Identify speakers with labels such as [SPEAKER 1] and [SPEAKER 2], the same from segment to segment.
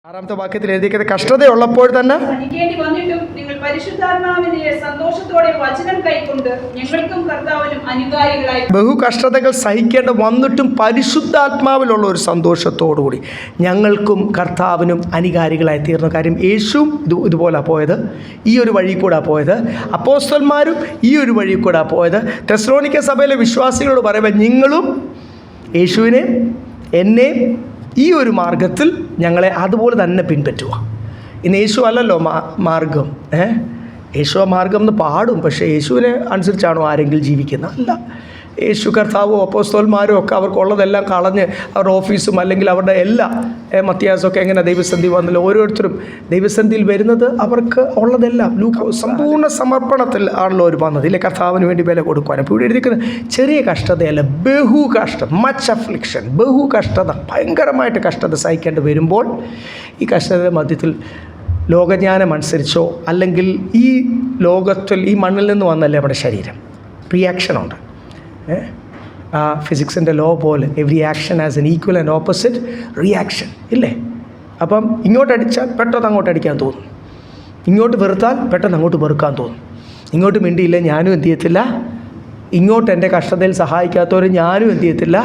[SPEAKER 1] ആറാമത്തെ വാക്യത്തിൽ എഴുതിയിരിക്കുന്നത് കഷ്ടതയുള്ളപ്പോൾ തന്നെ
[SPEAKER 2] സഹിക്കേണ്ടി വന്നിട്ടും നിങ്ങൾ പരിശുദ്ധാത്മാവിന്റെ സന്തോഷത്തോടെ വചനം കൈക്കൊണ്ട് ഞങ്ങൾക്കും കർത്താവിനും അനുകാരികളായി.
[SPEAKER 1] ബഹു കഷ്ടതകൾ സഹിക്കേണ്ട വന്നിട്ടും പരിശുദ്ധാത്മാവിലുള്ള ഒരു സന്തോഷത്തോടുകൂടി ഞങ്ങൾക്കും കർത്താവിനും അനുകാരികളായി തീർന്ന കാര്യം യേശുവും ഇതുപോലെ പോയത്, ഈ ഒരു വഴി കൂടെ പോയത്. അപ്പോസ്തലന്മാരും ഈ ഒരു വഴി കൂടെ പോയത്. തെസ്സലോനിക്ക സഭയിലെ വിശ്വാസികളോട് പറയുമ്പോൾ നിങ്ങളും യേശുവിനെ എന്നെ ഈ ഒരു മാർഗത്തിൽ ഞങ്ങളെ അതുപോലെ തന്നെ പിൻപറ്റുക. ഇന്ന് യേശു അല്ലല്ലോ മാർഗം. യേശു മാർഗം എന്ന് പാടും, പക്ഷേ യേശുവിനെ അനുസരിച്ചാണോ ആരെങ്കിലും ജീവിക്കുന്നത്? അല്ല. യേശു കർത്താവോ അപ്പോസ്തലന്മാരും ഒക്കെ അവർക്കുള്ളതെല്ലാം കളഞ്ഞ് അവരുടെ ഓഫീസും അല്ലെങ്കിൽ അവരുടെ എല്ലാ മത്യാസമൊക്കെ എങ്ങനെ ദൈവസന്ധി വന്നല്ലോ, ഓരോരുത്തരും ദൈവസന്ധിയിൽ വരുന്നത് അവർക്ക് ഉള്ളതെല്ലാം സമ്പൂർണ്ണ സമർപ്പണത്തിൽ ആണല്ലോ അവർ വന്നത്. ഇല്ലേ, കർത്താവിന് വേണ്ടി വില കൊടുക്കുവാൻ. അപ്പോൾ ഇവിടെ എഴുതിയിരിക്കുന്നത് ചെറിയ കഷ്ടതയല്ല, ബഹു കഷ്ടം, മച്ച് അഫ്ലിക്ഷൻ, ബഹു കഷ്ടത, ഭയങ്കരമായിട്ട് കഷ്ടത സഹിക്കേണ്ടി വരുമ്പോൾ ഈ കഷ്ടതയുടെ മധ്യത്തിൽ ലോകജ്ഞാനം അനുസരിച്ചോ അല്ലെങ്കിൽ ഈ ലോകത്തിൽ ഈ മണ്ണിൽ നിന്ന് വന്നല്ലേ നമ്മുടെ ശരീരം, റിയാക്ഷനുണ്ട്. ഫിസിക്സിൻ്റെ ലോ പോലെ every action as an equal and opposite reaction ഇല്ലേ. അപ്പം ഇങ്ങോട്ട് അടിച്ചാൽ പെട്ടെന്ന് അങ്ങോട്ട് അടിക്കാൻ തോന്നും, ഇങ്ങോട്ട് വെറുത്താൽ പെട്ടെന്ന് അങ്ങോട്ട് വെറുക്കാൻ തോന്നും. ഇങ്ങോട്ട് മിണ്ടിയില്ല ഞാനും എന്ത് ചെയ്യത്തില്ല, ഇങ്ങോട്ട് എൻ്റെ കഷ്ടതയിൽ സഹായിക്കാത്തവർ ഞാനും എന്ത് ചെയ്യത്തില്ല,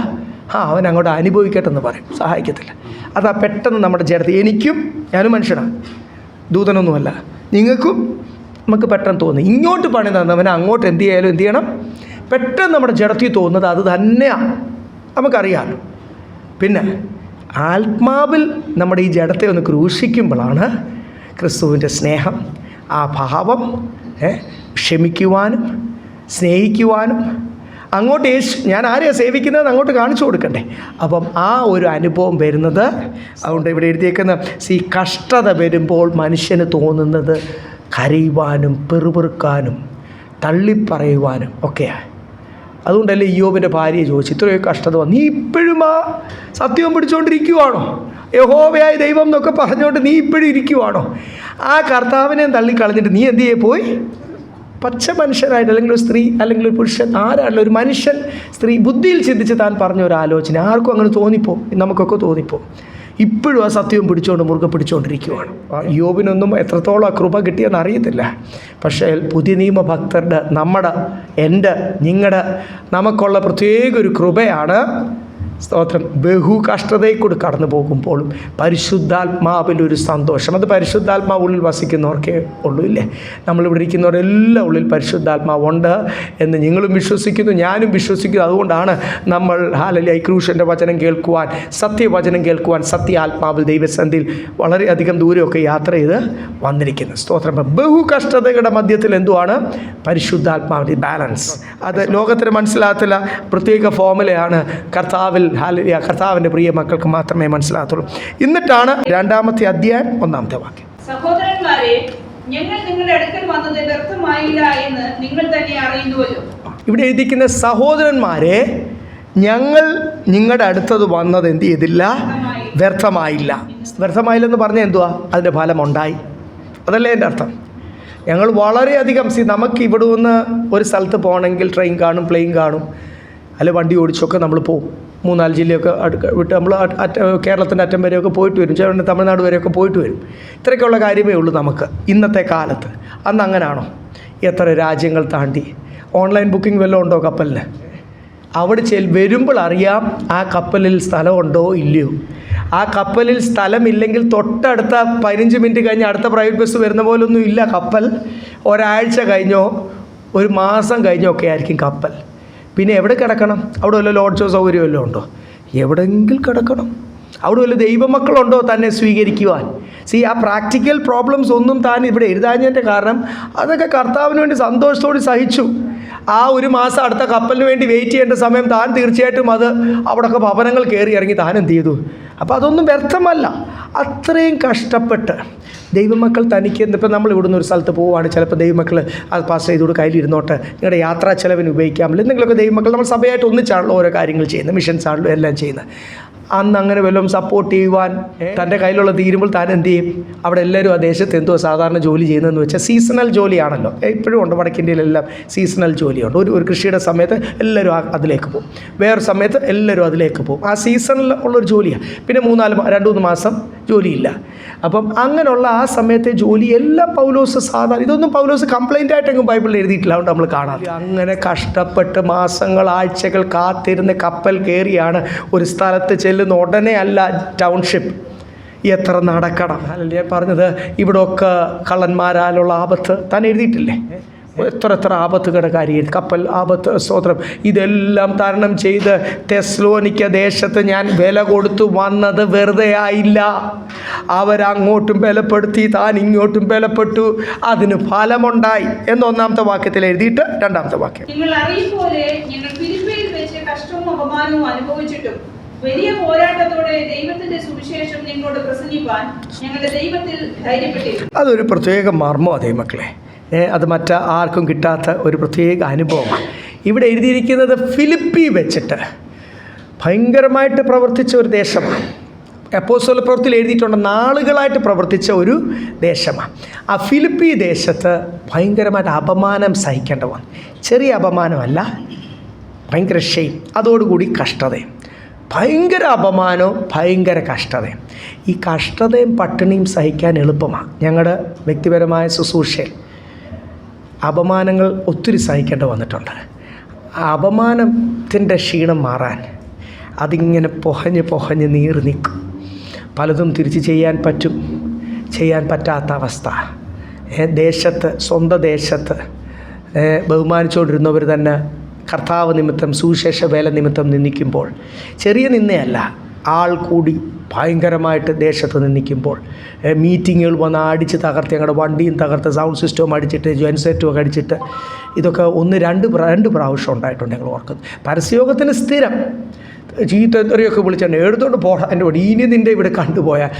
[SPEAKER 1] അവൻ അങ്ങോട്ട് അനുഭവിക്കട്ടെന്ന് പറയും, സഹായിക്കത്തില്ല. അതാ പെട്ടെന്ന് നമ്മുടെ ചേർത്ത് എനിക്കും, ഞാനും മനുഷ്യനാണ്, ദൂതനൊന്നുമല്ല, നിങ്ങൾക്കും നമുക്ക് പെട്ടെന്ന് തോന്നും. ഇങ്ങോട്ട് പണി തന്നവനെ അങ്ങോട്ട് എന്ത് ചെയ്യാലും എന്ത് ചെയ്യണം, പെട്ടെന്ന് നമ്മുടെ ജഡത്തിൽ തോന്നുന്നത് അത് തന്നെയാണ്, നമുക്കറിയാമല്ലോ. പിന്നെ ആത്മാവിൽ നമ്മുടെ ഈ ജഡത്തെ ഒന്ന് ക്രൂശിക്കുമ്പോഴാണ് ക്രിസ്തുവിൻ്റെ സ്നേഹം, ആ ഭാവം, ക്ഷമിക്കുവാനും സ്നേഹിക്കുവാനും അങ്ങോട്ട് ഞാൻ ആരെയാണ് സേവിക്കുന്നത് അങ്ങോട്ട് കാണിച്ചു കൊടുക്കണ്ടേ. അപ്പം ആ ഒരു അനുഭവം വരുന്നത്. അതുകൊണ്ട് ഇവിടെ എഴുതിയേക്കുന്ന കഷ്ടത വരുമ്പോൾ മനുഷ്യന് തോന്നുന്നത് കരയുവാനും പെറുപെറുക്കാനും തള്ളിപ്പറയുവാനും ഒക്കെയാണ്. അതുകൊണ്ടല്ലേ ഇയ്യോബിൻ്റെ ഭാര്യയെ ചോദിച്ചു, ഇത്രയോ കഷ്ടത വന്നു, നീ ഇപ്പോഴും ആ സത്യവും പിടിച്ചുകൊണ്ടിരിക്കുവാണോ, യഹോവയായ ദൈവം എന്നൊക്കെ പറഞ്ഞുകൊണ്ട് നീ ഇപ്പോഴും ഇരിക്കുവാണോ? ആ കർത്താവിനെ തള്ളിക്കളഞ്ഞിട്ട് നീ എന്ത് ചെയ്യേ പോയി പച്ച മനുഷ്യനായിട്ട്, അല്ലെങ്കിൽ ഒരു സ്ത്രീ അല്ലെങ്കിൽ ഒരു പുരുഷൻ, ആരാണല്ലോ ഒരു മനുഷ്യൻ സ്ത്രീ ബുദ്ധിയിൽ ചിന്തിച്ച് താൻ പറഞ്ഞ ഒരു ആലോചന ആർക്കും അങ്ങനെ തോന്നിപ്പോ, നമുക്കൊക്കെ തോന്നിപ്പോ. ഇപ്പോഴും ആ സത്യവും പിടിച്ചുകൊണ്ട് മുറുകെ പിടിച്ചുകൊണ്ടിരിക്കുകയാണ്. യോബിനൊന്നും എത്രത്തോളം ആ കൃപ കിട്ടിയെന്ന് അറിയത്തില്ല. പക്ഷേ പുതിയ നിയമ ഭക്തരുടെ, എൻ്റെ നിങ്ങളുടെ നമുക്കുള്ള പ്രത്യേക ഒരു കൃപയാണ്. സ്തോത്രം. ബഹു കഷ്ടതയിൽ കൂടി കടന്നു പോകുമ്പോഴും പരിശുദ്ധാത്മാവിലൊരു സന്തോഷം. അത് പരിശുദ്ധാത്മാവ് ഉള്ളിൽ വസിക്കുന്നവർക്കേ ഉള്ളൂ ഇല്ലേ. നമ്മളിവിടെ ഇരിക്കുന്നവരെല്ലാം ഉള്ളിൽ പരിശുദ്ധാത്മാവുണ്ട് എന്ന് നിങ്ങളും വിശ്വസിക്കുന്നു, ഞാനും വിശ്വസിക്കുന്നു. അതുകൊണ്ടാണ് നമ്മൾ ഹല്ലേലൂയ ക്രൂശൻ്റെ വചനം കേൾക്കുവാൻ, സത്യവചനം കേൾക്കുവാൻ സത്യാത്മാവിൽ ദൈവസന്ധിയിൽ വളരെയധികം ദൂരമൊക്കെ യാത്ര ചെയ്ത് വന്നിരിക്കുന്നത്. സ്തോത്രം. ബഹു കഷ്ടതയുടെ മധ്യത്തിൽ എന്തുവാണ് പരിശുദ്ധാത്മാവിൻ്റെ ബാലൻസ്. അത് ലോകത്തിന് മനസ്സിലാകത്തില്ല. പ്രത്യേക ഫോമുലയാണ് കർത്താവിൽ ഹല്ലേലൂയ കർത്താവിൻ്റെ പ്രിയ മക്കൾക്ക് മാത്രമേ മനസ്സിലാകത്തുള്ളൂ. എന്നിട്ടാണ് 2-ാമത്തെ അധ്യായം 1-ാമത്തെ വാക്യം.
[SPEAKER 2] സഹോദരന്മാരെ, ഞങ്ങൾ നിങ്ങളുടെ അടുക്കൽ വന്നത് വ്യർത്ഥമായില്ല എന്ന് നിങ്ങൾ തന്നെ അറിയുന്നുവല്ലോ.
[SPEAKER 1] ഇവിടെ എഴുതിയിരിക്കുന്ന സഹോദരന്മാരെ, ഞങ്ങൾ നിങ്ങളുടെ അടുത്തത് വന്നത് എന്ത് ചെയ്തില്ല, വ്യർത്ഥമായില്ല. വ്യർത്ഥമായില്ലെന്ന് പറഞ്ഞാൽ എന്തുവാ, അതിൻ്റെ ഫലം ഉണ്ടായി, അതല്ലേ എൻ്റെ അർത്ഥം. ഞങ്ങൾ വളരെയധികം നമുക്ക് ഇവിടെ നിന്ന് ഒരു സ്ഥലത്ത് പോകണമെങ്കിൽ ട്രെയിൻ കാണും, പ്ലെയിൻ കാണും, അല്ലെ വണ്ടി ഓടിച്ചൊക്കെ നമ്മൾ പോകും. 3-4 ജില്ലയൊക്കെ വിട്ട് നമ്മൾ കേരളത്തിൻ്റെ അറ്റം വരെയൊക്കെ പോയിട്ട് വരും, ചേട്ടൻ്റെ തമിഴ്നാട് വരെയൊക്കെ പോയിട്ട് വരും. ഇത്രയൊക്കെയുള്ള കാര്യമേ ഉള്ളൂ നമുക്ക് ഇന്നത്തെ കാലത്ത്. അന്ന് അങ്ങനാണോ? എത്ര രാജ്യങ്ങൾ താണ്ടി. ഓൺലൈൻ ബുക്കിംഗ് വല്ലതും ഉണ്ടോ കപ്പലിന്? അവിടെ വരുമ്പോൾ അറിയാം ആ കപ്പലിൽ സ്ഥലമുണ്ടോ ഇല്ലയോ. ആ കപ്പലിൽ സ്ഥലമില്ലെങ്കിൽ തൊട്ടടുത്ത 15 മിനിറ്റ് കഴിഞ്ഞ് അടുത്ത പ്രൈവറ്റ് ബസ് വരുന്ന പോലൊന്നും ഇല്ല കപ്പൽ. ഒരാഴ്ച കഴിഞ്ഞോ ഒരു മാസം കഴിഞ്ഞോ ഒക്കെ ആയിരിക്കും കപ്പൽ. പിന്നെ എവിടെ കിടക്കണം? അവിടെ വല്ല ലോഡ്ജോ സൗകര്യം വല്ലതും ഉണ്ടോ? എവിടെയെങ്കിലും കിടക്കണം. അവിടെ വല്ല ദൈവമക്കളുണ്ടോ തന്നെ സ്വീകരിക്കുവാൻ? ആ പ്രാക്ടിക്കൽ പ്രോബ്ലംസ് ഒന്നും താൻ ഇവിടെ എഴുതാഞ്ഞതിൻ്റെ കാരണം അതൊക്കെ കർത്താവിന് വേണ്ടി സന്തോഷത്തോടെ സഹിച്ചു. ആ ഒരു മാസം അടുത്ത കപ്പലിന് വേണ്ടി വെയിറ്റ് ചെയ്യേണ്ട സമയം താൻ തീർച്ചയായിട്ടും അത് അവിടെയൊക്കെ ഭവനങ്ങൾ കയറി ഇറങ്ങി താൻ എന്ത് ചെയ്തു. അപ്പോൾ അതൊന്നും വ്യർത്ഥമല്ല. അത്രയും കഷ്ടപ്പെട്ട് ദൈവമക്കൾ തനിക്ക് ഇപ്പം നമ്മൾ ഇവിടുന്ന് ഒരു സ്ഥലത്ത് പോവുകയാണ്, ചിലപ്പോൾ ദൈവമക്കൾ അത് പാസ് ചെയ്തുകൊണ്ട് കയ്യിലിരുന്നോട്ട് നിങ്ങളുടെ യാത്രാ ചിലവിന് ഉപയോഗിക്കാമല്ലോ. എന്തെങ്കിലുമൊക്കെ ദൈവമക്കൾ നമ്മൾ സഭയായിട്ട് ഒന്നിച്ചാണല്ലോ ഓരോ കാര്യങ്ങൾ ചെയ്യുന്നത്, മിഷൻസ് ആണല്ലോ എല്ലാം ചെയ്യുന്നത്. അന്ന് അങ്ങനെ വല്ലതും സപ്പോർട്ട് ചെയ്യുവാൻ തൻ്റെ കയ്യിലുള്ള തീരുമ്പോൾ താൻ എന്ത് ചെയ്യും? അവിടെ എല്ലാവരും ആ ദേശത്ത് എന്തോ സാധാരണ ജോലി ചെയ്യുന്നതെന്ന് വെച്ചാൽ സീസണൽ ജോലിയാണല്ലോ. ഇപ്പോഴും ഉണ്ട്, വടക്കിന്ത്യയിലെല്ലാം സീസണൽ ജോലിയുണ്ട്. ഒരു കൃഷിയുടെ സമയത്ത് എല്ലാവരും അതിലേക്ക് പോകും, വേറൊരു സമയത്ത് എല്ലാവരും അതിലേക്ക് പോകും. ആ സീസണിൽ ഉള്ളൊരു ജോലിയാണ്. പിന്നെ 2-3 മാസം ജോലിയില്ല. അപ്പം അങ്ങനെയുള്ള ആ സമയത്തെ ജോലി എല്ലാം പൗലോസ് സാധാരണ, ഇതൊന്നും പൗലോസ് കംപ്ലൈൻ്റ് ആയിട്ടെങ്കിലും ബൈബിളിൽ എഴുതിയിട്ടില്ല, അതുകൊണ്ട് നമ്മൾ കാണാം. അങ്ങനെ കഷ്ടപ്പെട്ട് മാസങ്ങൾ ആഴ്ചകൾ കാത്തിരുന്ന് കപ്പൽ കയറിയാണ് ഒരു സ്ഥലത്ത് ചെല്ലുന്ന. ഉടനെ അല്ല ടൗൺഷിപ്പ്, എത്ര നടക്കണം. അല്ല ഞാൻ പറഞ്ഞത്, ഇവിടെയൊക്കെ കള്ളന്മാരാലുള്ള ആപത്ത് താൻ എഴുതിയിട്ടില്ലേ? എത്ര ആപത്തുകളുടെ കാര്യം, കപ്പൽ ആപത്ത്, സ്തോത്രം, ഇതെല്ലാം തരണം ചെയ്ത് തെസ്സലോനിക്ക ദേശത്ത് ഞാൻ വില കൊടുത്തു വന്നത് വെറുതെ ആയില്ല. അവരങ്ങോട്ടും ബലപ്പെടുത്തി, താൻ ഇങ്ങോട്ടും ബലപ്പെട്ടു, അതിന് ഫലമുണ്ടായി എന്ന് 1-ാമത്തെ വാക്യത്തിൽ എഴുതിയിട്ട് 2-ാമത്തെ വാക്യം,
[SPEAKER 2] നിങ്ങൾ അറിയുമ്പോലെ ഞങ്ങൾ ഫിലിപ്പിയിൽ വെച്ച് കഷ്ടവും അപമാനവും അനുഭവിച്ചിട്ടും വലിയ പോരാട്ടത്തോടെ ദൈവത്തിന്റെ സുവിശേഷം നിങ്ങളോട് പ്രസംഗിപ്പാൻ ഞങ്ങളുടെ ദൈവത്തിൽ ധൈര്യപ്പെട്ടിരുന്നു.
[SPEAKER 1] അതൊരു പ്രത്യേക മർമ്മം അതേ മക്കളെ, അത് ആർക്കും കിട്ടാത്ത ഒരു പ്രത്യേക അനുഭവമാണ്. ഇവിടെ എഴുതിയിരിക്കുന്നത് ഫിലിപ്പി വെച്ചിട്ട് ഭയങ്കരമായിട്ട് പ്രവർത്തിച്ച ഒരു ദേശമാണ്. അപ്പോസ്തല പ്രവൃത്തിയിൽ എഴുതിയിട്ടുണ്ട്, നാളുകളായിട്ട് പ്രവർത്തിച്ച ഒരു ദേശമാണ്. ആ ഫിലിപ്പി ദേശത്ത് ഭയങ്കരമായിട്ട് അപമാനം സഹിക്കേണ്ട വന്നു. ചെറിയ അപമാനമല്ല, ഭയങ്കര ഷെയിം, അതോടുകൂടി കഷ്ടതയും, ഭയങ്കര അപമാനവും ഭയങ്കര കഷ്ടതയും. ഈ കഷ്ടതയും പട്ടിണിയും സഹിക്കാൻ എളുപ്പമാണ്. ഞങ്ങളുടെ വ്യക്തിപരമായ ശുശ്രൂഷയിൽ അപമാനങ്ങൾ ഒത്തിരി സഹിക്കേണ്ടി വന്നിട്ടുണ്ട്. ആ അപമാനത്തിൻ്റെ ക്ഷീണം മാറാൻ അതിങ്ങനെ പൊഹഞ്ഞ് നീറി നിൽക്കും. പലതും തിരിച്ച് ചെയ്യാൻ പറ്റും, ചെയ്യാൻ പറ്റാത്ത അവസ്ഥ. ദേശത്ത്, സ്വന്തം ദേശത്ത് ബഹുമാനിച്ചുകൊണ്ടിരുന്നവർ തന്നെ കർത്താവ് നിമിത്തം, സുവിശേഷ വേല നിമിത്തം നിന്ദിക്കുമ്പോൾ, ചെറിയ നിന്നയല്ല, ആൾ കൂടി ഭയങ്കരമായിട്ട് ദേശത്ത് നിന്ദിക്കുമ്പോൾ, മീറ്റിങ്ങുകൾ വന്ന് അടിച്ച് തകർത്ത്, ഞങ്ങളുടെ വണ്ടിയും തകർത്ത്, സൗണ്ട് സിസ്റ്റവും അടിച്ചിട്ട്, ജെൻസെറ്റും അടിച്ചിട്ട്, ഇതൊക്കെ 1-2 പ്രാവശ്യം ഉണ്ടായിട്ടുണ്ട്. ഞങ്ങൾ ഓർക്കുന്നത് പരസ്യയോഗത്തിന് സ്ഥിരം ചീത്തറിയൊക്കെ വിളിച്ചാൽ എടുത്തോണ്ട് പോടാ എൻ്റെ കൂടെ, ഇനി നിൻ്റെ ഇവിടെ കണ്ടുപോയാൽ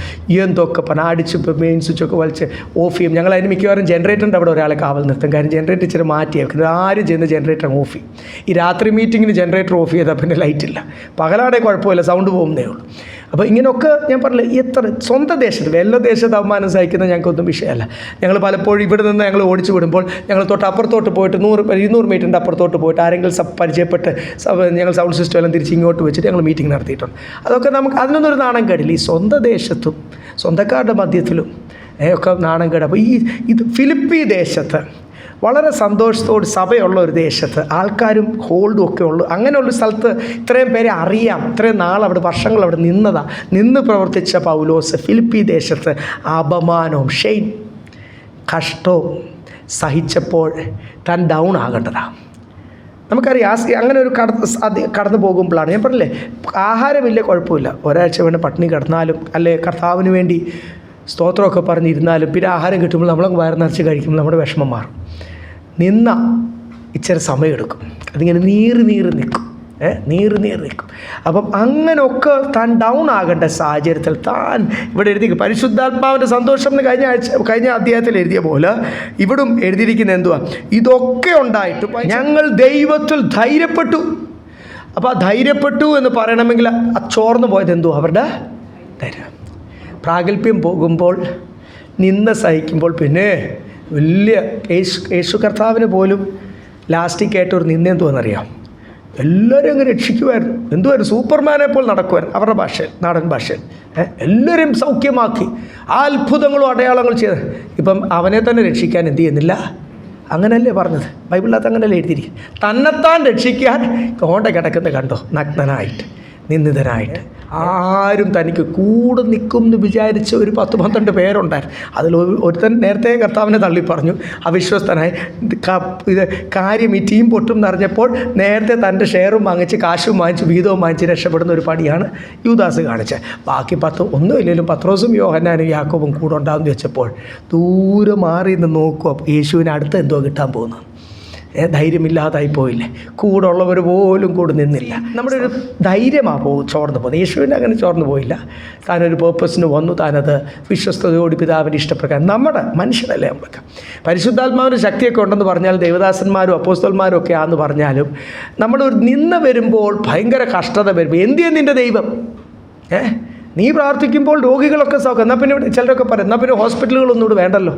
[SPEAKER 1] എന്തൊക്കെ അടിച്ച് മെയിൻ സ്വിച്ചൊക്കെ വലിച്ച് ഓഫ് ചെയ്യും. ഞങ്ങൾ അതിന് മിക്കവാറും ജനറേറ്ററിൻ്റെ അവിടെ ഒരാളെ കാവൽ നിർത്തും. കാര്യം ജനറേറ്റർ ഇച്ചിരി മാറ്റിയേക്കുന്നത്, ആരും ചെയ്യുന്ന ജനറേറ്റർ ഓഫ് ചെയ്യും. ഈ രാത്രി മീറ്റിങ്ങിന് ജനറേറ്റർ ഓഫ് ചെയ്താൽ പിന്നെ ലൈറ്റില്ല, പകലാടെ കുഴപ്പമില്ല, സൗണ്ട് പോകുന്നേ ഉള്ളൂ. അപ്പോൾ ഇങ്ങനെയൊക്കെ ഞാൻ പറഞ്ഞില്ല, എത്ര സ്വന്തം ദേശത്ത്, എല്ലാ ദേശത്ത് അപമാനം സഹിക്കുന്നത് ഞങ്ങൾക്കൊന്നും വിഷയമല്ല. ഞങ്ങൾ പലപ്പോഴും ഇവിടെ നിന്ന് ഞങ്ങൾ ഓടിച്ചു വിടുമ്പോൾ ഞങ്ങൾ തൊട്ടപ്പുറത്തോട്ട് പോയിട്ട് 100-200 മീറ്ററിൻ്റെ അപ്പുറത്തോട്ട് പോയിട്ട് ആരെങ്കിലും പരിചയപ്പെട്ട് ഞങ്ങൾ സൗണ്ട് സിസ്റ്റം എല്ലാം തിരിച്ച് ഇങ്ങോട്ട് വെച്ചിട്ട് ഞങ്ങൾ മീറ്റിംഗ് നടത്തിയിട്ടുണ്ട്. അതൊക്കെ നമുക്ക് അതിനൊന്നും ഒരു നാണം കേടില്ല. ഈ സ്വന്തം ദേശത്തും സ്വന്തക്കാരുടെ മധ്യത്തിലും ഒക്കെ നാണം കേട്. അപ്പോൾ ഇത് ഫിലിപ്പി ദേശത്ത് വളരെ സന്തോഷത്തോട് സഭയുള്ള ഒരു ദേശത്ത് ആൾക്കാരും ഹോൾഡും ഒക്കെ ഉള്ളു. അങ്ങനെയുള്ള സ്ഥലത്ത് ഇത്രയും പേരെ അറിയാം, ഇത്രയും നാളവിടെ വർഷങ്ങൾ അവിടെ നിന്ന് പ്രവർത്തിച്ച പൗലോസ് ഫിലിപ്പി ദേശത്ത് അപമാനവും ഷെയിം കഷ്ടവും സഹിച്ചപ്പോൾ താൻ ഡൗൺ ആകേണ്ടതാണ്. നമുക്കറിയാം അങ്ങനെ ഒരു കടന്നു പോകുമ്പോഴാണ് ഞാൻ പറഞ്ഞില്ലേ, ആഹാരമില്ല കുഴപ്പമില്ല, ഒരാഴ്ച വേണ്ടി പട്ടിണി കിടന്നാലും അല്ലെ കർത്താവിന് വേണ്ടി സ്തോത്രമൊക്കെ പറഞ്ഞിരുന്നാലും പിന്നെ ആഹാരം കിട്ടുമ്പോൾ നമ്മളങ്ങ് വയറ് നിറച്ച് കഴിക്കുമ്പോൾ നമ്മുടെ വിഷമം മാറും. ഇച്ചിരി സമയമെടുക്കും, അതിങ്ങനെ നീറി നിൽക്കും. അപ്പം അങ്ങനെയൊക്കെ താൻ ഡൗൺ ആകേണ്ട സാഹചര്യത്തിൽ താൻ ഇവിടെ എഴുതി പരിശുദ്ധാത്മാവിൻ്റെ സന്തോഷം എന്ന് കഴിഞ്ഞ അധ്യായത്തിൽ എഴുതിയ പോലെ ഇവിടും എഴുതിയിരിക്കുന്ന എന്തുവാ, ഇതൊക്കെ ഉണ്ടായിട്ടും ഞങ്ങൾ ദൈവത്തിൽ ധൈര്യപ്പെട്ടു. അപ്പോൾ ആ ധൈര്യപ്പെട്ടു എന്ന് പറയണമെങ്കിൽ ആ ചോർന്നു പോയത് എന്തുവാ, അവരുടെ ധൈര്യം. പ്രാഗൽഭ്യം പോകുമ്പോൾ, നിന്ന സഹിക്കുമ്പോൾ, പിന്നെ വലിയ യേശു കർത്താവിന് പോലും ലാസ്റ്റിൽ കേട്ടൊരു നിന്ന എന്തുവാണെന്നറിയാം, എല്ലാവരും അങ്ങ് രക്ഷിക്കുമായിരുന്നു. എന്തുവായിരുന്നു, സൂപ്പർമാനെ പോലെ നടക്കുമായിരുന്നു അവരുടെ ഭാഷയിൽ, നാടൻ ഭാഷയിൽ. എല്ലാവരും സൗഖ്യമാക്കി, അത്ഭുതങ്ങളും അടയാളങ്ങളും ചെയ്ത്. ഇപ്പം അവനെ തന്നെ രക്ഷിക്കാൻ എന്ത് ചെയ്യുന്നില്ല, അങ്ങനെയല്ലേ പറഞ്ഞത്, ബൈബിളിനകത്ത് അങ്ങനെയല്ലേ എഴുതിയിരിക്കും. തന്നെത്താൻ രക്ഷിക്കാൻ കോണ്ട കിടക്കുന്ന കണ്ടോ, നഗ്നനായിട്ട്, നിന്ദിതനായിട്ട്. ആരും തനിക്ക് കൂടെ നിൽക്കും എന്ന് വിചാരിച്ച ഒരു 10-12 പേരുണ്ടായിരുന്നു. അതിൽ ഒരുത്തൻ നേരത്തെ കർത്താവിനെ തള്ളി പറഞ്ഞു, അവിശ്വസ്തനായി. ഇത് കാര്യം ഈ ടീം പൊട്ടും എന്നറിഞ്ഞപ്പോൾ നേരത്തെ തൻ്റെ ഷെയറും വാങ്ങിച്ച്, കാശും വാങ്ങിച്ച്, വീതവും വാങ്ങിച്ച് രക്ഷപ്പെടുന്ന ഒരു പണിയാണ് യൂദാസ് കാണിച്ചത്. ബാക്കി 10 ഒന്നുമില്ലെങ്കിലും പത്രോസും യോഹന്നാനും യാക്കോബും കൂടെ ഉണ്ടാകുമെന്ന് വെച്ചപ്പോൾ ദൂരെ മാറി നിന്ന് നോക്കുക, യേശുവിന് അടുത്ത് എന്തോ കിട്ടാൻ പോകുന്നത്. ധൈര്യമില്ലാതായി പോയില്ലേ, കൂടെ ഉള്ളവർ പോലും കൂടെ നിന്നില്ല. നമ്മുടെ ഒരു ധൈര്യമാണ് ചോർന്നു പോകുന്നത്. യേശുവിന് അങ്ങനെ ചോർന്നു പോയില്ല. താനൊരു പേർപ്പസിന് വന്നു, താനത് വിശ്വസ്തയോട് പിതാവിൻ്റെ ഇഷ്ടപ്രകാരം. നമ്മുടെ മനുഷ്യനല്ലേ നമ്മളൊക്കെ. പരിശുദ്ധാത്മാവിൻ്റെ ശക്തിയൊക്കെ ഉണ്ടെന്ന് പറഞ്ഞാൽ, ദേവദാസന്മാരും അപ്പോസ്തലന്മാരും ഒക്കെ ആണെന്ന് പറഞ്ഞാലും, നമ്മളൊരു നിന്ന വരുമ്പോൾ, ഭയങ്കര കഷ്ടത വരുമ്പോൾ, എന്തിയാ നിൻ്റെ ദൈവം? നീ പ്രാർത്ഥിക്കുമ്പോൾ രോഗികളൊക്കെ സൗഖ്യം. എന്നാൽ പിന്നെ ചിലരൊക്കെ പറയും, എന്നാൽ പിന്നെ ഹോസ്പിറ്റലുകളൊന്നും ഇവിടെ വേണ്ടല്ലോ.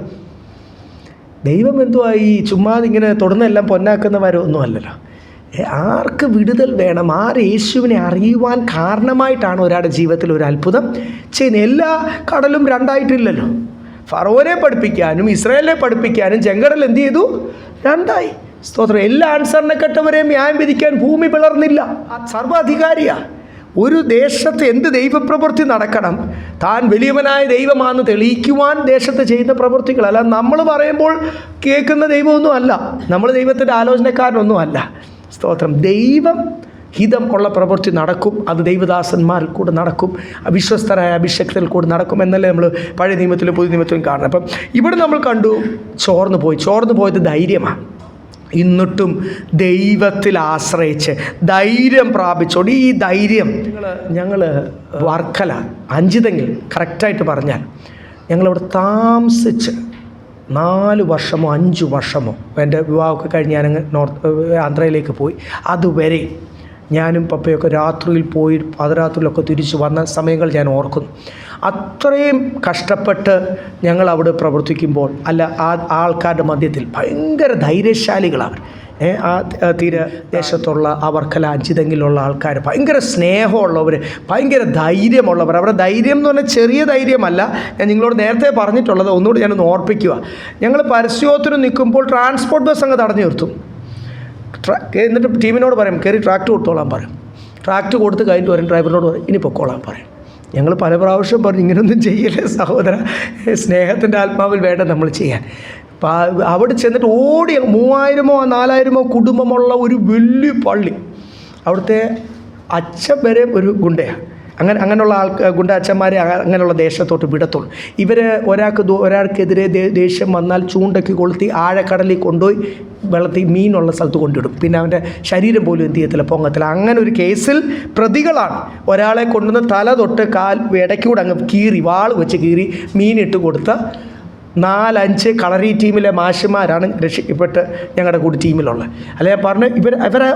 [SPEAKER 1] ദൈവം എന്തുവാ ഈ ചുമ്മാ ഇങ്ങനെ തൊടുന്നെല്ലാം പൊന്നാക്കുന്നവരൊന്നും അല്ലല്ലോ. ആർക്ക് വിടുതൽ വേണം? ആര് യേശുവിനെ അറിയുവാൻ കാരണമായിട്ടാണ് ഒരാളുടെ ജീവിതത്തിൽ ഒരു അത്ഭുതം ചെയ്യുന്നത്? എല്ലാ കടലും രണ്ടായിട്ടില്ലല്ലോ. ഫറവോനെ പഠിപ്പിക്കാനും ഇസ്രായേലിനെ പഠിപ്പിക്കാനും ചെങ്കടൽ എന്ത് ചെയ്തു? രണ്ടായി. സ്തോത്രം. എല്ലാ അനുസരണക്കെട്ടവരെയും ന്യായം വിധിക്കാൻ ഭൂമി പിളർന്നില്ല. സർവാധികാരിയാണ്. ഒരു ദേശത്ത് എന്ത് ദൈവപ്രവൃത്തി നടക്കണം, താൻ വലിയവനായ ദൈവമാണെന്ന് തെളിയിക്കുവാൻ ദേശത്ത് ചെയ്യുന്ന പ്രവൃത്തികൾ. അല്ല നമ്മൾ പറയുമ്പോൾ കേൾക്കുന്ന ദൈവമൊന്നും അല്ല, നമ്മൾ ദൈവത്തിൻ്റെ ആലോചനക്കാരനൊന്നും അല്ല. സ്തോത്രം. ദൈവം ഹിതം ഉള്ള പ്രവൃത്തി നടക്കും. അത് ദൈവദാസന്മാരിൽ കൂടെ നടക്കും, അവിശ്വസ്തരായ അഭിഷക്തരിൽ കൂടെ നടക്കും എന്നല്ലേ നമ്മൾ പഴയ നിയമത്തിലും പുതിയ നിയമത്തിലും കാണണം. അപ്പം ഇവിടെ നമ്മൾ കണ്ടു ചോർന്നു പോയത് ധൈര്യമാണ്. എന്നിട്ടും ദൈവത്തിൽ ആശ്രയിച്ച് ധൈര്യം പ്രാപിച്ചോണ്ട് ഈ ധൈര്യം ഞങ്ങൾ വർക്കല അഞ്ചിതെങ്കിൽ കറക്റ്റായിട്ട് പറഞ്ഞാൽ ഞങ്ങളവിടെ താമസിച്ച് 4 വർഷമോ 5 വർഷമോ എൻ്റെ വിവാഹമൊക്കെ കഴിഞ്ഞ് ഞാനങ്ങ് ആന്ധ്രയിലേക്ക് പോയി. അതുവരെ ഞാനും പപ്പയൊക്കെ രാത്രിയിൽ പോയി പാതിരാത്രിയിലൊക്കെ തിരിച്ചു വന്ന സമയങ്ങൾ ഞാൻ ഓർക്കുന്നു. അത്രയും കഷ്ടപ്പെട്ട് ഞങ്ങൾ അവിടെ പ്രവർത്തിക്കുമ്പോൾ ആ ആൾക്കാരുടെ മധ്യത്തിൽ ഭയങ്കര ധൈര്യശാലികളാണ്. ആ തീരദേശത്തുള്ള വർക്കല അഞ്ചിതെങ്കിലുള്ള ആൾക്കാർ ഭയങ്കര സ്നേഹമുള്ളവർ, ഭയങ്കര ധൈര്യമുള്ളവർ. അവരുടെ ധൈര്യം എന്ന് പറഞ്ഞാൽ ചെറിയ ധൈര്യമല്ല. ഞാൻ നിങ്ങളോട് നേരത്തെ പറഞ്ഞിട്ടുള്ളത് ഒന്നുകൂടി ഞാനൊന്ന് ഓർപ്പിക്കുക. ഞങ്ങൾ പരസ്യോത്തിന് നിൽക്കുമ്പോൾ ട്രാൻസ്പോർട്ട് ബസ് അങ്ങ് തടഞ്ഞു നിർത്തും. എന്നിട്ട് ടീമിനോട് പറയും കയറി ട്രാക്ട് കൊടുത്തോളാൻ പറയും. ട്രാക്ട് കൊടുത്ത് കഴിഞ്ഞിട്ട് പറയും ഡ്രൈവറിനോട് പറയും ഇനി പൊക്കോളാൻ പറയും. ഞങ്ങൾ പല പ്രാവശ്യം പറഞ്ഞു ഇങ്ങനെയൊന്നും ചെയ്യല്ലേ സഹോദര, സ്നേഹത്തിൻ്റെ ആത്മാവിൽ വേണ്ട നമ്മൾ ചെയ്യാൻ. അവിടെ ചെന്നിട്ട് 3000-ഓ 4000-ഓ കുടുംബമുള്ള ഒരു വലിയ പള്ളി. അവിടുത്തെ അച്ഛൻ വരെ ഒരു ഗുണ്ടയാണ്. അങ്ങനെയുള്ള ഗുണ്ട അച്ഛന്മാരെ അങ്ങനെയുള്ള ദേശത്തോട്ട് വിടത്തുള്ളൂ. ഇവർ ഒരാൾക്കെതിരെ ദേഷ്യം വന്നാൽ ചൂണ്ടയ്ക്ക് കൊളുത്തി ആഴക്കടലിൽ കൊണ്ടുപോയി വെള്ളത്തിൽ മീനുള്ള സ്ഥലത്ത് കൊണ്ടിടും. പിന്നെ അവൻ്റെ ശരീരം പോലും എന്ത് ചെയ്യത്തില്ല, പൊങ്ങത്തില്ല. അങ്ങനെ ഒരു കേസിൽ പ്രതികളാണ്. ഒരാളെ കൊണ്ടുവന്ന് തല തൊട്ട് കാൽ ഇടയ്ക്കൂടെ അങ്ങ് കീറി, വാൾ വെച്ച് കീറി മീനിട്ട് കൊടുത്ത 4-5 കളറി ടീമിലെ മാഷുമാരാണ് രക്ഷിക്കപ്പെട്ട് ഞങ്ങളുടെ കൂടി ടീമിലുള്ളത്. അല്ലെ ഞാൻ പറഞ്ഞു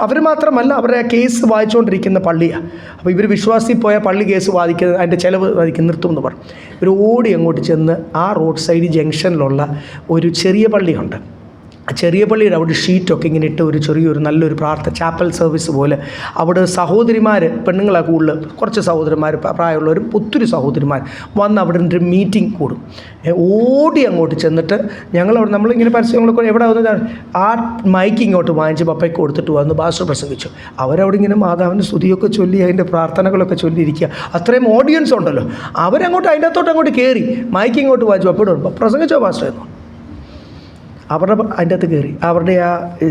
[SPEAKER 1] അവർ മാത്രമല്ല, അവരുടെ കേസ് വായിച്ചുകൊണ്ടിരിക്കുന്ന പള്ളിയാണ്. അപ്പോൾ ഇവർ വിശ്വാസി പോയ പള്ളി കേസ് വാദിക്കുന്നത് അതിൻ്റെ ചിലവ് നിർത്തും എന്ന് പറഞ്ഞു. ഇവർ ഓടി അങ്ങോട്ട് ചെന്ന് ആ റോഡ് സൈഡ് ജംഗ്ഷനിലുള്ള ഒരു ചെറിയ പള്ളിയുണ്ട്. ആ ചെറിയ പള്ളിയുടെ അവിടെ ഷീറ്റൊക്കെ ഇങ്ങനെ ഇട്ട് ഒരു ചെറിയൊരു നല്ലൊരു ചാപ്പൽ സർവീസ് പോലെ അവിടെ സഹോദരിമാർ, പെണ്ണുങ്ങളെ കൂടുതൽ കുറച്ച് സഹോദരന്മാർ, പ്രായമുള്ളവരും ഒത്തിരി സഹോദരിമാർ വന്ന് അവിടെ ഒരു മീറ്റിംഗ് കൂടും. ഓടി അങ്ങോട്ട് ചെന്നിട്ട് ഞങ്ങളവിടെ നമ്മളിങ്ങനെ പരസ്യങ്ങളൊക്കെ എവിടെ വന്നതാണ് ആ മൈക്ക് ഇങ്ങോട്ട് വാങ്ങിച്ച് പപ്പയ്ക്ക് കൊടുത്തിട്ട് വന്ന് പാസ്റ്റർ പ്രസംഗിച്ചു. അവരവിടെ ഇങ്ങനെ മാതാവിൻ്റെ സ്തുതിയൊക്കെ ചൊല്ലി അതിൻ്റെ പ്രാർത്ഥനകളൊക്കെ ചൊല്ലിയിരിക്കുക. അത്രയും ഓഡിയൻസ് ഉണ്ടല്ലോ. അവരങ്ങോട്ട് അതിൻ്റെ അകത്തോട്ട് അങ്ങോട്ട് കയറി മൈക്ക് ഇങ്ങോട്ട് വാങ്ങിച്ചു പപ്പയോട് പ്രസംഗിച്ചോ പാസ്റ്റർ എന്നോ. അവരുടെ അതിൻ്റെ അകത്ത് കയറി, അവരുടെ ആ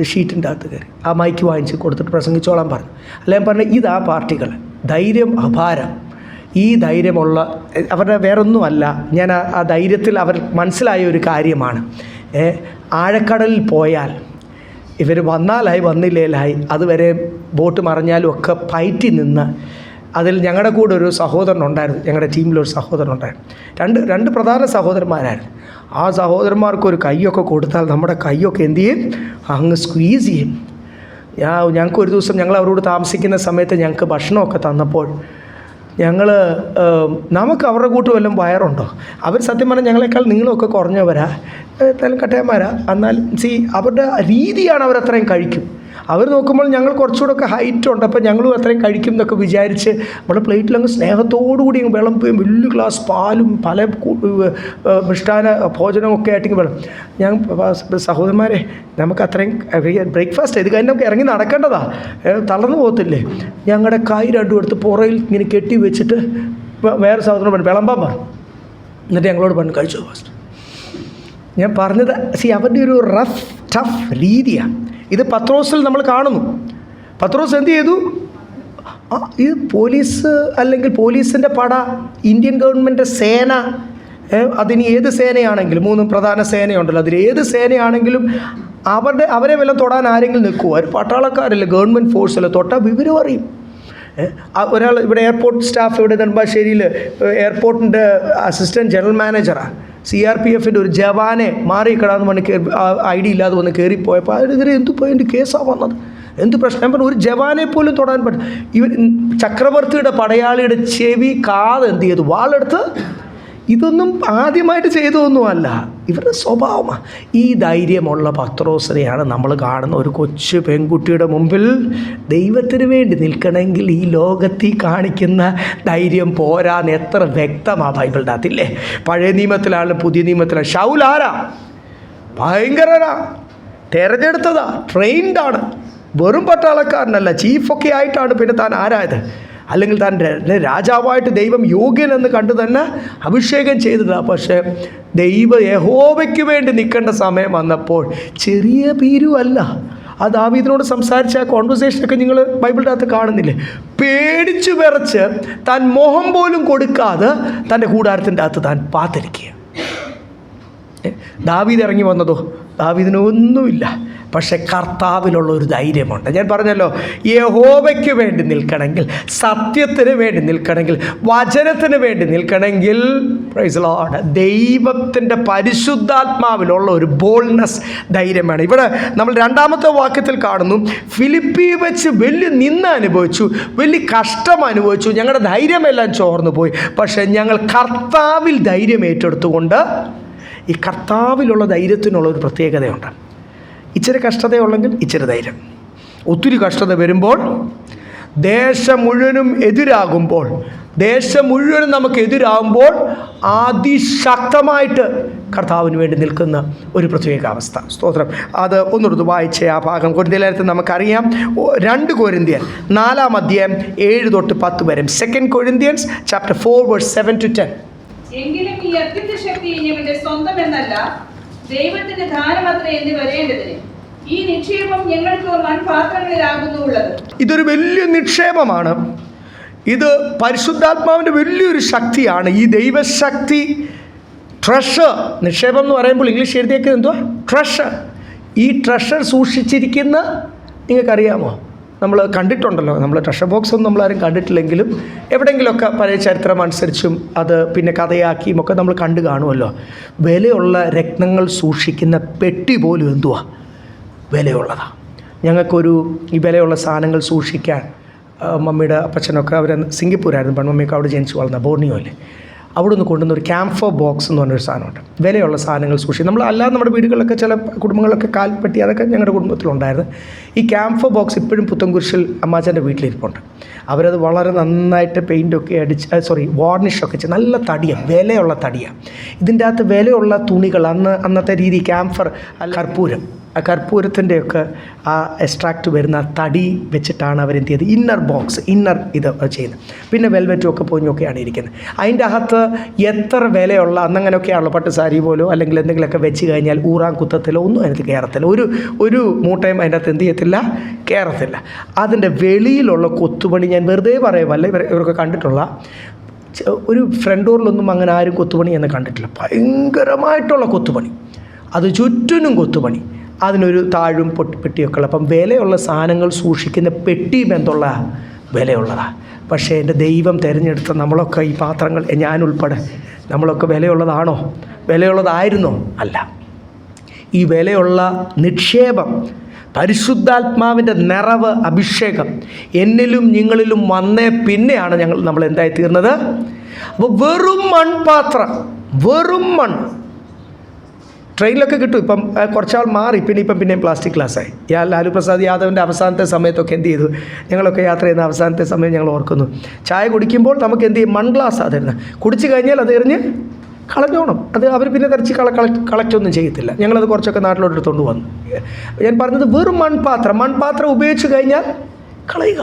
[SPEAKER 1] ഷീറ്റിൻ്റെ അകത്ത് കയറി ആ മൈക്ക് വാങ്ങിച്ച് കൊടുത്തിട്ട് പ്രസംഗിച്ചോളാൻ പറഞ്ഞു. അല്ലെങ്കിൽ പറഞ്ഞ ഇതാ പാർട്ടികൾ, ധൈര്യം അപാരം. ഈ ധൈര്യമുള്ള അവരുടെ വേറൊന്നുമല്ല, ഞാൻ ആ ധൈര്യത്തിൽ അവർ മനസ്സിലായ ഒരു കാര്യമാണ്. ആഴക്കടലിൽ പോയാൽ ഇവർ വന്നാലായി വന്നില്ലേലായി, അതുവരെ ബോട്ട് മറിഞ്ഞാലും ഒക്കെ പയറ്റി നിന്ന് അതിൽ ഞങ്ങളുടെ കൂടെ ഒരു സഹോദരനുണ്ടായിരുന്നു, ഞങ്ങളുടെ ടീമിലൊരു സഹോദരനുണ്ടായിരുന്നു. രണ്ട് പ്രധാന സഹോദരന്മാരായിരുന്നു. ആ സഹോദരന്മാർക്കൊരു കൈയൊക്കെ കൊടുത്താൽ നമ്മുടെ കൈയൊക്കെ എന്ത് ചെയ്യും, അങ്ങ് സ്ക്വീസ് ചെയ്യും. ഞങ്ങൾക്ക് ഒരു ദിവസം ഞങ്ങൾ അവരോട് താമസിക്കുന്ന സമയത്ത് ഞങ്ങൾക്ക് ഭക്ഷണമൊക്കെ തന്നപ്പോൾ നമുക്ക് അവരുടെ കൂട്ട് വല്ലതും വയറുണ്ടോ? അവർ സത്യം പറഞ്ഞാൽ ഞങ്ങളെക്കാൾ നീളമൊക്കെ കുറഞ്ഞവരാ, എന്നാലും കട്ടയന്മാരാ. എന്നാൽ അവരുടെ രീതിയാണ് അവരത്രയും കഴിക്കും. അവർ നോക്കുമ്പോൾ ഞങ്ങൾ കുറച്ചുകൂടെ ഒക്കെ ഹൈറ്റ് ഉണ്ട്, അപ്പോൾ ഞങ്ങളും അത്രയും കഴിക്കും എന്നൊക്കെ വിചാരിച്ച് നമ്മുടെ പ്ലേറ്റിലങ്ങ് സ്നേഹത്തോടുകൂടി വിളമ്പുകയും വലിയ ഗ്ലാസ് പാലും പല മിഷ്ടാന ഭോജനമൊക്കെ ആയിട്ട് വെള്ളം. ഞാൻ സഹോദരന്മാരെ നമുക്ക് അത്രയും ബ്രേക്ക്ഫാസ്റ്റ് ഇത് കഴിഞ്ഞ് നമുക്ക് ഇറങ്ങി നടക്കേണ്ടതാ, തളർന്നു പോകത്തില്ലേ. ഞങ്ങളുടെ കൈ രണ്ടും എടുത്ത് പുറയിൽ ഇങ്ങനെ കെട്ടി വെച്ചിട്ട് വേറെ സഹോദരൻ പറഞ്ഞു വിളമ്പാൻ പറഞ്ഞു. എന്നിട്ട് ഞങ്ങളോട് പറഞ്ഞു കഴിച്ചോ ഫാസ്റ്റ്. ഞാൻ പറഞ്ഞത് അവരുടെ ഒരു റഫ് ടഫ് രീതിയാണ്. ഇത് പത്രോസിൽ നമ്മൾ കാണുന്നു. പത്രോസ് എന്ത് ചെയ്തു? ഇത് പോലീസ് അല്ലെങ്കിൽ പോലീസിൻ്റെ പട, ഇന്ത്യൻ ഗവൺമെൻറ് സേന, അതിന് ഏത് സേനയാണെങ്കിലും 3 പ്രധാന സേനയുണ്ടല്ലോ, അതിൽ ഏത് സേനയാണെങ്കിലും അവരെ വല്ലതും തൊടാൻ ആരെങ്കിലും നിൽക്കുമോ? അവർ പട്ടാളക്കാരല്ലേ, ഗവൺമെൻറ് ഫോഴ്സല്ലേ, തൊട്ടാൽ വിവരം അറിയും. ഒരാൾ ഇവിടെ എയർപോർട്ട് സ്റ്റാഫ്, ഇവിടെ നെടുമ്പാശ്ശേരിയിൽ എയർപോർട്ടിൻ്റെ അസിസ്റ്റൻറ്റ് ജനറൽ മാനേജറാണ്. CRPFൻ്റെ ഒരു ജവാനെ മാറിക്കിടാന്ന് പറഞ്ഞ് ID ഇല്ലാതെ വന്ന് കയറിപ്പോയപ്പോൾ അതിനെതിരെ എന്ത് കേസാണ് വന്നത്, എന്ത് പ്രശ്നം. ഒരു ജവാനെ പോലും തൊടാൻ പറ്റും. ചക്രവർത്തിയുടെ പടയാളിയുടെ ചെവി കാത് എന്ത് ചെയ്തു, വാളെടുത്ത് ഇതൊന്നും ആദ്യമായിട്ട് ചെയ്തതൊന്നുമല്ല, ഇവരുടെ സ്വഭാവമാണ്. ഈ ധൈര്യമുള്ള പത്രോസിനെയാണ് നമ്മൾ കാണുന്ന ഒരു കൊച്ചു പെൺകുട്ടിയുടെ മുമ്പിൽ ദൈവത്തിന് വേണ്ടി നിൽക്കണമെങ്കിൽ ഈ ലോകത്തിൽ കാണിക്കുന്ന ധൈര്യം പോരാന്ന് എത്ര വ്യക്തമാണ് ബൈബിളിൻ്റെ അകത്തില്ലേ. പഴയ നിയമത്തിലാണെങ്കിലും പുതിയ നിയമത്തിലാണ്. ശൗൽ ആരാ? ഭയങ്കരനാ, തിരഞ്ഞെടുത്തതാ, ട്രെയിൻഡാണ്, വെറും പട്ടാളക്കാരനല്ല, ചീഫൊക്കെ ആയിട്ടാണ് പിന്നെ താൻ ആരായത്, അല്ലെങ്കിൽ താൻ രാജാവായിട്ട് ദൈവം യോഗ്യനെന്ന് കണ്ടു തന്നെ അഭിഷേകം ചെയ്തതാണ്. പക്ഷേ യഹോവയ്ക്ക് വേണ്ടി നിൽക്കേണ്ട സമയം വന്നപ്പോൾ ചെറിയ പീരുവല്ല. ആ ദാവീദിനോട് സംസാരിച്ച ആ കോൺവെർസേഷനൊക്കെ നിങ്ങൾ ബൈബിളിൻ്റെ അകത്ത് കാണുന്നില്ലേ? പേടിച്ചു വിറച്ച് താൻ മോഹം പോലും കൊടുക്കാതെ തൻ്റെ കൂടാരത്തിൻ്റെ അകത്ത് താൻ പാത്തിരിക്കുക. ദാവീദ് ഇറങ്ങി വന്നതോ? ദാവീദിനൊന്നുമില്ല, പക്ഷെ കർത്താവിലുള്ള ഒരു ധൈര്യമുണ്ട്. ഞാൻ പറഞ്ഞല്ലോ, യഹോവയ്ക്ക് വേണ്ടി നിൽക്കണമെങ്കിൽ, സത്യത്തിന് വേണ്ടി നിൽക്കണമെങ്കിൽ, വചനത്തിന് വേണ്ടി നിൽക്കണമെങ്കിൽ, പ്രൈസ് ലോർഡ്, ദൈവത്തിൻ്റെ പരിശുദ്ധാത്മാവിലുള്ള ഒരു ബോൾഡ്നെസ്, ധൈര്യമാണ്. ഇവിടെ നമ്മൾ രണ്ടാമത്തെ വാക്യത്തിൽ കാണുന്നു, ഫിലിപ്പി വെച്ച് വലിയ നിന്ന അനുഭവിച്ചു, വലിയ കഷ്ടം അനുഭവിച്ചു, ഞങ്ങളുടെ ധൈര്യമെല്ലാം ചോർന്നു പോയി. പക്ഷേ ഞങ്ങൾ കർത്താവിൽ ധൈര്യം ഏറ്റെടുത്തുകൊണ്ട്, ഈ കർത്താവിലുള്ള ധൈര്യത്തിനുള്ള ഒരു പ്രത്യേകതയുണ്ട്. ഇച്ചിരി കഷ്ടതയുള്ളെങ്കിൽ ഇച്ചിരി ധൈര്യം. ഒത്തിരി കഷ്ടത വരുമ്പോൾ, ദേശം മുഴുവനും എതിരാകുമ്പോൾ, ദേശം മുഴുവനും നമുക്ക് എതിരാകുമ്പോൾ അതിശക്തമായിട്ട് കർത്താവിന് വേണ്ടി നിൽക്കുന്ന ഒരു പ്രത്യേക അവസ്ഥ. സ്തോത്രം. അത് ഒന്നുകൂടി വായിച്ച ആ ഭാഗം കൊരിന്ത്യലേഖനത്തിൽ നമുക്കറിയാം. 2 കൊരിന്ത്യർ 4-ാം അധ്യായം 7 തൊട്ട് 10 വരെ. 2 Corinthians chapter 4 verse 7 to 10.
[SPEAKER 2] എങ്കിലും ഈ അത്യുന്ന ശക്തി ഞങ്ങളുടെ സ്വന്തം എന്നല്ല, ദൈവത്തിന്റെ ദാനമത്രേ എന്ന് വരേണ്ടതിന് ഈ നിക്ഷേപം ഞങ്ങൾക്ക് മൺപാത്രങ്ങളിലാകുന്നു ഉള്ളത്.
[SPEAKER 1] ഇതൊരു വലിയ നിക്ഷേപമാണ്. ഇത് പരിശുദ്ധാത്മാവിൻ്റെ വലിയൊരു ശക്തിയാണ്. ഈ ദൈവശക്തി, ട്രഷർ. നിക്ഷേപം എന്ന് പറയുമ്പോൾ ഇംഗ്ലീഷ് എഴുതിയേക്കുന്നത് എന്തുവാ? ട്രഷർ. ഈ ട്രഷർ സൂക്ഷിച്ചിരിക്കുന്ന, നിങ്ങൾക്കറിയാമോ, നമ്മൾ കണ്ടിട്ടുണ്ടല്ലോ, നമ്മൾ ട്രഷർ ബോക്സ് ഒന്നും നമ്മളാരും കണ്ടിട്ടില്ലെങ്കിലും എവിടെയെങ്കിലുമൊക്കെ പഴയ ചരിത്രം അനുസരിച്ചും അത് പിന്നെ കഥയാക്കിയും ഒക്കെ നമ്മൾ കണ്ടു കാണുമല്ലോ. വിലയുള്ള രത്നങ്ങൾ സൂക്ഷിക്കുന്ന പെട്ടി പോലും എന്തുവാ? വിലയുള്ളതാണ്. ഞങ്ങൾക്കൊരു ഈ വിലയുള്ള സാധനങ്ങൾ സൂക്ഷിക്കാൻ മമ്മിയുടെ അപ്പച്ചനൊക്കെ അവർ സിംഗപ്പൂരായിരുന്നു, പെൺമമ്മിയൊക്കെ അവിടെ ജനിച്ചു വളർന്ന ബോർണിയോയിൽ. അവിടെ നിന്ന് കൊണ്ടുവന്ന ഒരു ക്യാംഫർ ബോക്സ് എന്ന് പറഞ്ഞൊരു സാധനമുണ്ട്. വിലയുള്ള സാധനങ്ങൾ സൂക്ഷിക്കും. നമ്മൾ അല്ലാതെ നമ്മുടെ വീടുകളിലൊക്കെ ചില കുടുംബങ്ങളൊക്കെ കാൽപ്പെട്ടി, അതൊക്കെ ഞങ്ങളുടെ കുടുംബത്തിലുണ്ടായിരുന്നു. ഈ ക്യാംഫർ ബോക്സ് ഇപ്പോഴും പുത്തൻകുരിശിൽ അമ്മാച്ചൻ്റെ വീട്ടിലിരിപ്പുണ്ട്. അവരത് വളരെ നന്നായിട്ട് പെയിൻറ്റൊക്കെ അടിച്ച് വാർണിഷൊക്കെ ചെയ്ത് നല്ല തടിയാണ്, വിലയുള്ള തടിയാണ്. ഇതിൻ്റെ അകത്ത് വിലയുള്ള തുണികൾ, അന്നത്തെ രീതി ക്യാംഫർ, കർപ്പൂരം, ആ കർപ്പൂരത്തിൻ്റെയൊക്കെ ആ എക്സ്ട്രാക്റ്റ് വരുന്ന തടി വെച്ചിട്ടാണ് അവരെന്ത് ചെയ്ത് ഇന്നർ ബോക്സ്, ഇന്നർ ഇത് ചെയ്യുന്നത്. പിന്നെ വെൽവെറ്റും ഒക്കെ പൊഞ്ഞൊക്കെയാണ് ഇരിക്കുന്നത്. അതിൻ്റെ അകത്ത് എത്ര വിലയുള്ള, അന്നങ്ങനെയൊക്കെയാണല്ലോ, പട്ട് സാരി പോലോ അല്ലെങ്കിൽ എന്തെങ്കിലുമൊക്കെ വെച്ച് കഴിഞ്ഞാൽ ഊറാൻ കുത്തത്തിലോ ഒന്നും അതിനകത്ത് കയറത്തില്ല. ഒരു മൂട്ടയും അതിൻ്റെ അകത്ത് എന്ത് ചെയ്യത്തില്ല, കയറത്തില്ല. അതിൻ്റെ വെളിയിലുള്ള കൊത്തുപണി ഞാൻ വെറുതെ പറയുമല്ല, ഇവരൊക്കെ കണ്ടിട്ടുള്ള ഒരു ഫ്രണ്ട് ഡോറിലൊന്നും അങ്ങനെ ആരും കൊത്തുപണി എന്ന് കണ്ടിട്ടില്ല. ഭയങ്കരമായിട്ടുള്ള കൊത്തുപണി, അത് ചുറ്റിനും കൊത്തുപണി, അതിനൊരു താഴും പെട്ടിയൊക്കെ ഉള്ള. അപ്പം വിലയുള്ള സാധനങ്ങൾ സൂക്ഷിക്കുന്ന പെട്ടിയും എന്തുള്ള വിലയുള്ളതാണ്. പക്ഷേ എൻ്റെ ദൈവം തിരഞ്ഞെടുത്ത നമ്മളൊക്കെ, ഈ പാത്രങ്ങൾ, ഞാനുൾപ്പെടെ, നമ്മളൊക്കെ വിലയുള്ളതാണോ? വിലയുള്ളതായിരുന്നോ? അല്ല. ഈ വിലയുള്ള നിക്ഷേപം, പരിശുദ്ധാത്മാവിൻ്റെ നിറവ്, അഭിഷേകം എന്നിലും നിങ്ങളിലും വന്നേ പിന്നെയാണ് നമ്മൾ എന്തായി തീർന്നത്. അപ്പോൾ വെറും മൺപാത്രം, വെറും മൺ. ട്രെയിനിലൊക്കെ കിട്ടും. ഇപ്പം കുറച്ചാൾ മാറി, പിന്നെയും പ്ലാസ്റ്റിക് ഗ്ലാസ്സായി. ലാലു പ്രസാദ് യാദവിൻ്റെ അവസാനത്തെ സമയത്തൊക്കെ എന്ത് ചെയ്തു, ഞങ്ങളൊക്കെ യാത്ര ചെയ്യുന്ന അവസാനത്തെ സമയം ഞങ്ങൾ ഓർക്കുന്നു, ചായ കുടിക്കുമ്പോൾ നമുക്ക് എന്ത് ചെയ്യും, മൺ ഗ്ലാസ്സാണ് തരുന്നത്. കുടിച്ച് കഴിഞ്ഞാൽ അത് എറിഞ്ഞ് കളഞ്ഞോണം. അത് അവർ പിന്നെ തെറിച്ച് കളക്റ്റൊന്നും ചെയ്യത്തില്ല. ഞങ്ങളത് കുറച്ചൊക്കെ നാട്ടിലോട്ട് എടുത്തുകൊണ്ട് വന്നു. ഞാൻ പറഞ്ഞത് വെറും മൺപാത്രം ഉപയോഗിച്ച് കഴിഞ്ഞാൽ കളയുക.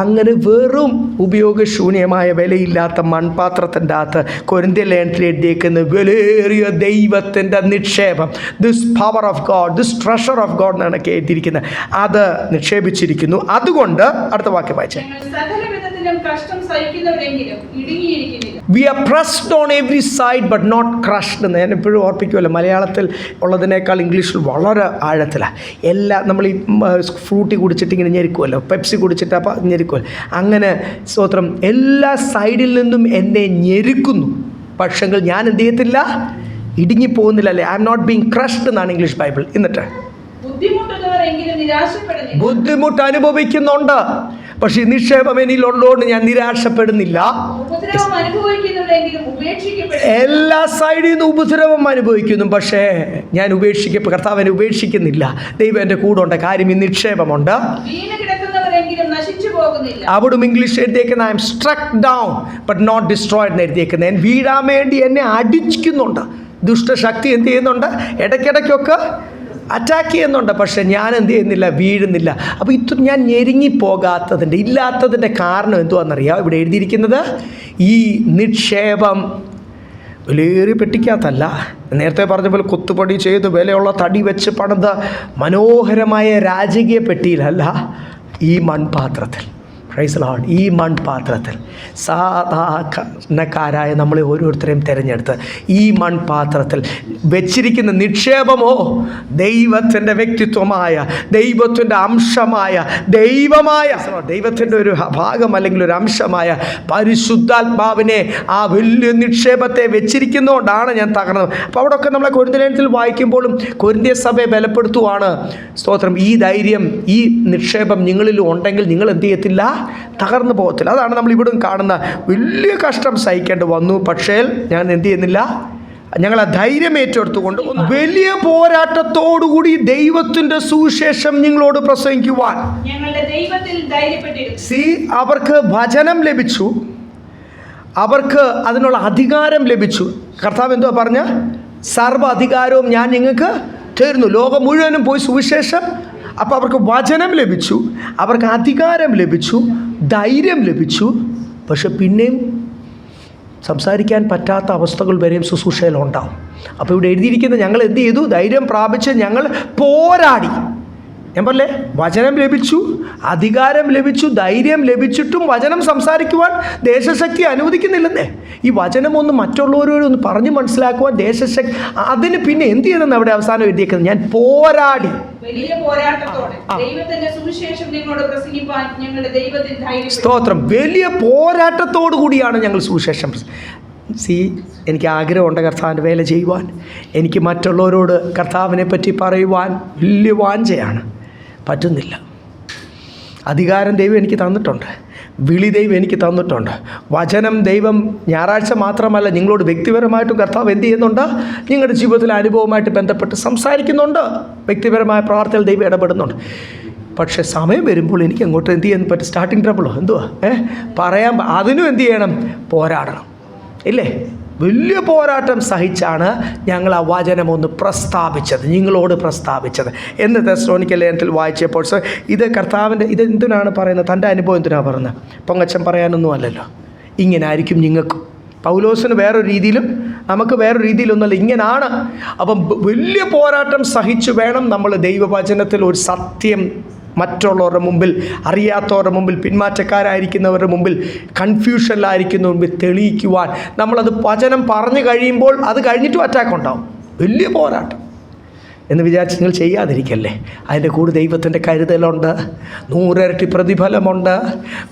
[SPEAKER 1] അങ്ങനെ വെറും ഉപയോഗശൂന്യമായ വിലയില്ലാത്ത മൺപാത്രത്തിൻ്റെ അകത്ത് കൊരിന്ത്യർ ലേഖനത്തിൽ എഴുതിയേക്കുന്ന വിലയേറിയ ദൈവത്തിൻ്റെ നിക്ഷേപം, this power of God, this treasure of God എന്നാണ് എഴുതിയിരിക്കുന്നത്, അത് നിക്ഷേപിച്ചിരിക്കുന്നു. അതുകൊണ്ട് അടുത്ത വാക്യം വായിച്ചേ. We are pressed on every side but not crushed. ഞാൻ എപ്പോഴും ഓർപ്പിക്കുമല്ലോ, മലയാളത്തിൽ ഉള്ളതിനേക്കാൾ ഇംഗ്ലീഷിൽ വളരെ ആഴത്തിലാണ്. നമ്മൾ ഈ ഫ്രൂട്ടി കുടിച്ചിട്ട് ഇങ്ങനെ ഞെരുക്കുമല്ലോ, പെപ്സി കുടിച്ചിട്ട് അപ്പം ഞെരുക്കുമല്ലോ, അങ്ങനെ സ്തോത്രം, എല്ലാ സൈഡിൽ നിന്നും എന്നെ ഞെരുക്കുന്നു, പക്ഷെങ്കിൽ ഞാൻ എന്ത് ചെയ്യത്തില്ല, ഇടുങ്ങിപ്പോകുന്നില്ല. അല്ലേ, I am not being crushed എന്നാണ് ഇംഗ്ലീഷ് ബൈബിൾ. എന്നിട്ട് ബുദ്ധിമുട്ട് അനുഭവിക്കുന്നുണ്ട്, പക്ഷേ ഈ നിക്ഷേപം എന്നിലുള്ളതുകൊണ്ട് ഞാൻ നിരാശപ്പെടുന്നില്ല.
[SPEAKER 2] ഉപദ്രവം അനുഭവിക്കുന്നുണ്ടെങ്കിലും ഉപേക്ഷിക്കപ്പെടും.
[SPEAKER 1] എല്ലാ സൈഡിൽ നിന്ന് ഉപദ്രവം അനുഭവിക്കുന്നു, പക്ഷേ ഞാൻ കർത്താവിനെ ഉപേക്ഷിക്കുന്നില്ല. ദൈവം എൻ്റെ കൂടെ ഉണ്ട്. കാര്യം ഈ നിക്ഷേപമുണ്ട്.
[SPEAKER 2] വീണ് കിടക്കുന്നവരെങ്കിലും നശിച്ചു പോകുന്നില്ല.
[SPEAKER 1] അവിടും ഇംഗ്ലീഷ് എഴുതിയേക്കുന്ന I am struck down but not destroyed എന്ന് എഴുതിയേക്കുന്നത്. ഞാൻ വീഴാൻ വേണ്ടി എന്നെ അടിക്കുന്നുണ്ട്. ദുഷ്ടശക്തി എന്ത് ചെയ്യുന്നുണ്ട്? ഇടയ്ക്കിടയ്ക്കൊക്കെ അറ്റാക്ക് ചെയ്യുന്നുണ്ട്, പക്ഷേ ഞാൻ എന്ത് ചെയ്യുന്നില്ല, വീഴുന്നില്ല. അപ്പോൾ ഇത് ഞാൻ ഞെരുങ്ങിപ്പോകാത്തതിൻ്റെ ഇല്ലാത്തതിൻ്റെ കാരണം എന്തുവാണെന്നറിയാം? ഇവിടെ എഴുതിയിരിക്കുന്നത് ഈ നിക്ഷേപം വിലയേറിയ പെട്ടിക്കകത്തല്ല. നേരത്തെ പറഞ്ഞ പോലെ കൊത്തുപണി ചെയ്ത് വിലയുള്ള തടി വെച്ച് പണിത മനോഹരമായ രാജകീയ പെട്ടിയിലല്ല, ഈ മൺപാത്രത്തിൽ. Praise the Lord. ഈ മൺപാത്രത്തിൽ സാധാരണക്കാരായ നമ്മളെ ഓരോരുത്തരെയും തിരഞ്ഞെടുത്ത് ഈ മൺപാത്രത്തിൽ വെച്ചിരിക്കുന്ന നിക്ഷേപമോ ദൈവത്തിൻ്റെ വ്യക്തിത്വമായ, ദൈവത്തിൻ്റെ അംശമായ, ദൈവത്തിൻ്റെ ഒരു ഭാഗം അല്ലെങ്കിൽ ഒരു അംശമായ പരിശുദ്ധാത്മാവിനെ, ആ വലിയ നിക്ഷേപത്തെ വെച്ചിരിക്കുന്നതുകൊണ്ടാണ് ഞാൻ തകർന്നത്. അപ്പോൾ അവിടെയൊക്കെ നമ്മളെ കൊരിന്ത്യലേഖനത്തിൽ വായിക്കുമ്പോഴും കൊരിന്ത്യ സഭയെ ബലപ്പെടുത്തുവാണ്. സ്തോത്രം. ഈ ധൈര്യം, ഈ നിക്ഷേപം നിങ്ങളിലും ഉണ്ടെങ്കിൽ നിങ്ങൾ എന്ത് ചെയ്യത്തില്ല, തകർന്നു പോകത്തില്ല. അതാണ് നമ്മൾ ഇവിടെ കാണുന്ന വലിയ കഷ്ടം സഹിക്കേണ്ടി വന്നു, പക്ഷേ ഞാൻ എന്ത് ചെയ്യുന്നില്ല, ഞങ്ങൾ ആ ധൈര്യം ഏറ്റെടുത്തുകൊണ്ട് വലിയ പോരാട്ടത്തോടുകൂടി ദൈവത്തിൻ്റെ സുവിശേഷം നിങ്ങളോട് പ്രസംഗിക്കുവാൻ അവർക്ക് വചനം ലഭിച്ചു, അവർക്ക് അതിനുള്ള അധികാരം ലഭിച്ചു. കർത്താവ് എന്തുവാ പറഞ്ഞ? സർവ്വ അധികാരവും ഞാൻ നിങ്ങൾക്ക് തരുന്നു, ലോകം മുഴുവനും പോയി സുവിശേഷം. അപ്പോൾ അവർക്ക് വചനം ലഭിച്ചു, അവർക്ക് അധികാരം ലഭിച്ചു, ധൈര്യം ലഭിച്ചു. പക്ഷെ പിന്നെയും സംസാരിക്കാൻ പറ്റാത്ത അവസ്ഥകൾ വരെയും ശുശ്രൂഷയിലുണ്ടാവും. അപ്പോൾ ഇവിടെ എഴുതിയിരിക്കുന്നത്, ഞങ്ങൾ എന്ത് ചെയ്തു? ധൈര്യം പ്രാപിച്ച് ഞങ്ങൾ പോരാടി. ഞാൻ പറഞ്ഞേ, വചനം ലഭിച്ചു, അധികാരം ലഭിച്ചു, ധൈര്യം ലഭിച്ചിട്ടും വചനം സംസാരിക്കുവാൻ ദേശശക്തി അനുവദിക്കുന്നില്ലെന്നേ. ഈ വചനമൊന്ന് മറ്റുള്ളവരോടൊന്ന് പറഞ്ഞ് മനസ്സിലാക്കുവാൻ ദേശശക്തി, അതിന് പിന്നെ എന്ത് ചെയ്യണമെന്ന് അവിടെ അവസാനം എഴുതിയേക്കുന്നത്, ഞാൻ പോരാടി. സ്തോത്രം. വലിയ പോരാട്ടത്തോടു കൂടിയാണ് ഞങ്ങൾ സുവിശേഷം. എനിക്ക് ആഗ്രഹമുണ്ട് കർത്താവിൻ്റെ വേല ചെയ്യുവാൻ. എനിക്ക് മറ്റുള്ളവരോട് കർത്താവിനെ പറ്റി പറയുവാൻ വലിയ വാഞ്ചയാണ്. പറ്റുന്നില്ല. അധികാരം ദൈവം എനിക്ക് തന്നിട്ടുണ്ട്, വിളി ദൈവം എനിക്ക് തന്നിട്ടുണ്ട്, വചനം ദൈവം ഞായറാഴ്ച മാത്രമല്ല നിങ്ങളോട് വ്യക്തിപരമായിട്ടും കർത്താവ് എന്ത് ചെയ്യുന്നുണ്ട്? നിങ്ങളുടെ ജീവിതത്തിലെ അനുഭവമായിട്ട് ബന്ധപ്പെട്ട് സംസാരിക്കുന്നുണ്ട്. വ്യക്തിപരമായ പ്രാർത്ഥനയിൽ ദൈവം ഇടപെടുന്നുണ്ട്. പക്ഷേ സമയം വരുമ്പോൾ എനിക്ക് അങ്ങോട്ട് എന്ത് ചെയ്യാൻ പറ്റും? സ്റ്റാർട്ടിങ് ട്രബിളോ എന്തുവാ പറയാൻ, അതിനും എന്ത് ചെയ്യണം? പോരാടണം. ഇല്ലേ? വലിയ പോരാട്ടം സഹിച്ചാണ് ഞങ്ങൾ ആ വചനം ഒന്ന് പ്രസ്താവിച്ചത്, നിങ്ങളോട് പ്രസ്താവിച്ചത് എന്ന് തെസ്സലോനിക്ക ലേഖനത്തിൽ വായിച്ചപ്പോൾ. ഇത് കർത്താവിൻ്റെ, ഇത് എന്തിനാണ് പറയുന്നത്? തൻ്റെ അനുഭവം എന്തിനാണ് പറയുന്നത്? പൊങ്ങച്ചം പറയാനൊന്നും അല്ലല്ലോ. ഇങ്ങനെ ആയിരിക്കും നിങ്ങൾക്കും. പൗലോസിന് വേറൊരു രീതിയിലും നമുക്ക് വേറൊരു രീതിയിലൊന്നുമല്ല, ഇങ്ങനാണ്. അപ്പം വലിയ പോരാട്ടം സഹിച്ചു വേണം നമ്മൾ ദൈവവചനത്തിൽ ഒരു സത്യം മറ്റുള്ളവരുടെ മുമ്പിൽ, അറിയാത്തവരുടെ മുമ്പിൽ, പിന്മാറ്റക്കാരായിരിക്കുന്നവരുടെ മുമ്പിൽ, കൺഫ്യൂഷനിലായിരിക്കുന്ന മുമ്പിൽ തെളിയിക്കുവാൻ. നമ്മളത് വചനം പറഞ്ഞു കഴിയുമ്പോൾ അത് കഴിഞ്ഞിട്ടും അറ്റാക്ക് ഉണ്ടാവും. വലിയ പോരാട്ടം എന്ന് വിചാരിച്ച് നിങ്ങൾ ചെയ്യാതിരിക്കല്ലേ. അതിൻ്റെ കൂടെ ദൈവത്തിൻ്റെ കരുതലുണ്ട്, 100 ഇരട്ടി പ്രതിഫലമുണ്ട്.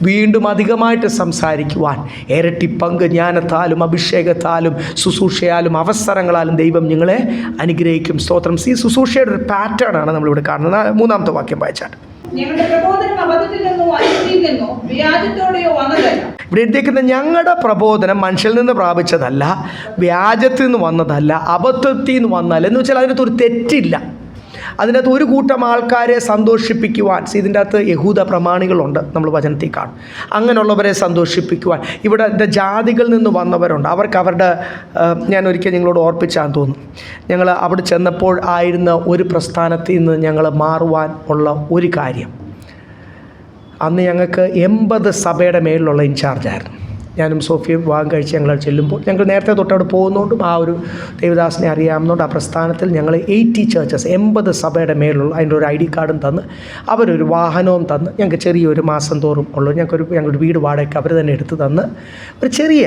[SPEAKER 1] വീണ്ടും അധികമായിട്ട് സംസാരിക്കുവാൻ ഇരട്ടി പങ്ക് ജ്ഞാനത്താലും അഭിഷേകത്താലും ശുശ്രൂഷയാലും അവസരങ്ങളാലും ദൈവം നിങ്ങളെ അനുഗ്രഹിക്കും. സ്തോത്രം. ഈ ശുശ്രൂഷയുടെ ഒരു പാറ്റേൺ ആണ് നമ്മളിവിടെ കാണുന്നത്. 3-ാമത്തെ വാക്യം വായിച്ചാൽ, ഇവിടെ എഴുതിയിരിക്കുന്നത് ഞങ്ങളുടെ പ്രബോധനം മനുഷ്യരിൽ നിന്ന് പ്രാപിച്ചതല്ല, വ്യാജത്തിൽ നിന്ന് വന്നതല്ല, അബദ്ധത്തിൽ നിന്ന് വന്നതല്ല. എന്ന് വെച്ചാൽ അതിനകത്ത് ഒരു തെറ്റില്ല. അതിനകത്ത് ഒരു കൂട്ടം ആൾക്കാരെ സന്തോഷിപ്പിക്കുവാൻ, ഇതിൻ്റെ അകത്ത് യഹൂദ പ്രമാണികളുണ്ട്, നമ്മൾ വചനത്തിൽ കാണും. അങ്ങനെയുള്ളവരെ സന്തോഷിപ്പിക്കുവാൻ ഇവിടെ ജാതികളിൽ നിന്ന് വന്നവരുണ്ട്. അവർക്ക് അവരുടെ, ഞാൻ ഒരിക്കൽ നിങ്ങളോട് ഓർപ്പിച്ചാന്ന് തോന്നുന്നു, ഞങ്ങൾ അവിടെ ചെന്നപ്പോൾ ആയിരുന്ന ഒരു പ്രസ്ഥാനത്തിൽ നിന്ന് ഞങ്ങൾ മാറുവാൻ ഉള്ള ഒരു കാര്യം, അന്ന് ഞങ്ങൾക്ക് 80 സഭയുടെ മേളിലുള്ള ഇൻചാർജായിരുന്നു. ഞാനും സോഫിയും വിവാഹം കഴിച്ച് ഞങ്ങൾ ചെല്ലുമ്പോൾ, ഞങ്ങൾ നേരത്തെ തൊട്ടവിടെ പോകുന്നതുകൊണ്ടും ആ ഒരു ദേവദാസിനെ അറിയാവുന്നതുകൊണ്ട് ആ പ്രസ്ഥാനത്തിൽ ഞങ്ങൾ 80 ചേർച്ചസ്, 80 സഭയുടെ മേലുള്ള, അതിൻ്റെ ഒരു ID കാർഡും തന്ന് അവരൊരു വാഹനവും തന്ന് ഞങ്ങൾക്ക് ചെറിയൊരു മാസം തോറും ഉള്ളൂ, ഞങ്ങളൊരു വീട് വാടകയ്ക്ക് അവർ തന്നെ എടുത്ത് തന്ന് ഒരു ചെറിയ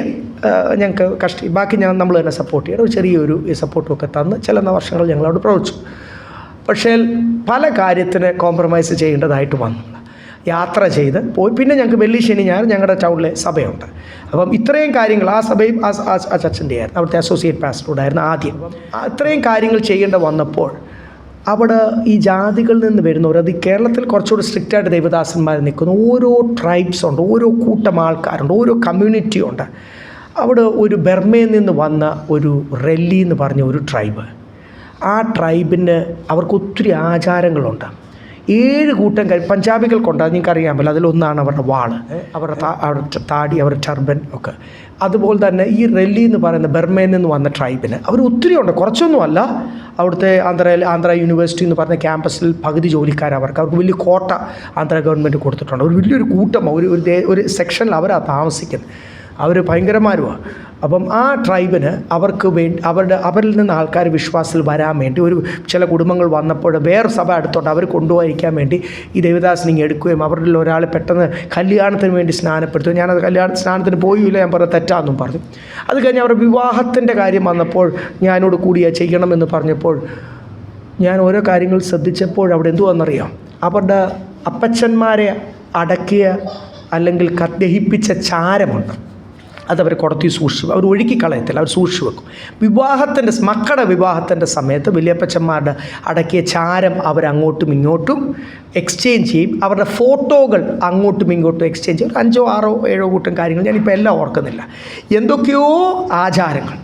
[SPEAKER 1] ഞങ്ങൾക്ക് ബാക്കി നമ്മൾ തന്നെ സപ്പോർട്ട് ചെയ്യണം, ഒരു ചെറിയൊരു സപ്പോർട്ടുമൊക്കെ തന്ന് ചില വർഷങ്ങൾ ഞങ്ങളവിടെ പ്രവർത്തിച്ചു. പക്ഷേ പല കാര്യത്തിന് കോംപ്രമൈസ് ചെയ്യേണ്ടതായിട്ട് വന്നു. യാത്ര ചെയ്ത് പോയി. പിന്നെ ഞങ്ങൾക്ക് വെള്ളി ശനി ഞായർ ഞങ്ങളുടെ ടൗണിലെ സഭയുണ്ട്. അപ്പം ഇത്രയും കാര്യങ്ങൾ ആ സഭയും ആ ചർച്ചിൻ്റെ ആയിരുന്നു, അവിടുത്തെ അസോസിയേറ്റ് പാസ്റ്ററോടായിരുന്നു ആദ്യം. ഇത്രയും കാര്യങ്ങൾ ചെയ്യേണ്ട വന്നപ്പോൾ അവിടെ ഈ ജാതികളിൽ നിന്ന് വരുന്നവർ, അത് കേരളത്തിൽ കുറച്ചുകൂടി സ്ട്രിക്റ്റായിട്ട് ദൈവദാസന്മാർ നിൽക്കുന്നു. ഓരോ ട്രൈബ്സ് ഉണ്ട്, ഓരോ കൂട്ടം ആൾക്കാരുണ്ട്, ഓരോ കമ്മ്യൂണിറ്റി ഉണ്ട്. അവിടെ ഒരു ബർമയിൽ നിന്ന് വന്ന ഒരു റെല്ലി എന്ന് പറഞ്ഞ ഒരു ട്രൈബ്, ആ ട്രൈബിന് അവർക്ക് ഒത്തിരി ആചാരങ്ങളുണ്ട്. 7 കൂട്ടം പഞ്ചാബികൾക്കുണ്ട്, അത് നിങ്ങൾക്കറിയാമല്ലോ. അതിലൊന്നാണ് അവരുടെ വാള്, അവരുടെ താടി, അവരുടെ ടർബൻ ഒക്കെ. അതുപോലെ തന്നെ ഈ റെല്ലി എന്ന് പറയുന്ന ബർമയിൽ നിന്ന് വന്ന ട്രൈബിന് അവർ ഒത്തിരി ഉണ്ട്, കുറച്ചൊന്നുമല്ല. അവിടുത്തെ ആന്ധ്ര യൂണിവേഴ്സിറ്റി എന്ന് പറഞ്ഞ ക്യാമ്പസിൽ പകുതി ജോലിക്കാർ അവർക്ക് വലിയ കോട്ട ആന്ധ്ര ഗവൺമെൻറ് കൊടുത്തിട്ടുണ്ട്. ഒരു വലിയൊരു കൂട്ടം, ഒരു സെക്ഷനിൽ അവരാണ് താമസിക്കുന്നത്. അവർ ഭയങ്കരമാരുമാണ്. അപ്പം ആ ട്രൈബിന് അവർക്ക് വേണ്ടി അവരിൽ നിന്ന് ആൾക്കാർ വിശ്വാസത്തിൽ വരാൻ വേണ്ടി ചില കുടുംബങ്ങൾ വന്നപ്പോൾ വേറെ സഭ അടുത്തോട്ട് അവർ കൊണ്ടുപോയിരിക്കാൻ വേണ്ടി ഈ ദേവദാസനെ എടുക്കുകയും അവരിൽ ഒരാൾ പെട്ടെന്ന് കല്യാണത്തിന് വേണ്ടി സ്നാനപ്പെടുത്തുകയും, ഞാനത് സ്നാനത്തിന് പോയില്ല, ഞാൻ പറഞ്ഞ തെറ്റാന്നും പറഞ്ഞു. അത് കഴിഞ്ഞ് അവരുടെ വിവാഹത്തിൻ്റെ കാര്യം വന്നപ്പോൾ ഞാനോട് കൂടിയാ ചെയ്യണമെന്ന് പറഞ്ഞപ്പോൾ ഞാൻ ഓരോ കാര്യങ്ങൾ ശ്രദ്ധിച്ചപ്പോൾ അവിടെ എന്തുവാണെന്നറിയാം, അവരുടെ അപ്പച്ചന്മാരെ അടക്കിയ അല്ലെങ്കിൽ ദഹിപ്പിച്ച ചാരമുണ്ട്, അതവർ കുടത്തി സൂക്ഷിച്ചു, അവർ ഒഴുക്കിക്കളയത്തില്ല, അവർ സൂക്ഷിച്ചു വെക്കും. മക്കളുടെ വിവാഹത്തിൻ്റെ സമയത്ത് വലിയപ്പച്ചന്മാരുടെ അടക്കിയ ചാരം അവരങ്ങോട്ടും ഇങ്ങോട്ടും എക്സ്ചേഞ്ച് ചെയ്യും. അവരുടെ ഫോട്ടോകൾ അങ്ങോട്ടും ഇങ്ങോട്ടും എക്സ്ചേഞ്ച് ചെയ്യും. 5, 6, 7 കൂട്ടം കാര്യങ്ങൾ, ഞാനിപ്പോൾ എല്ലാം ഓർക്കുന്നില്ല. എന്തൊക്കെയോ ആചാരങ്ങൾ,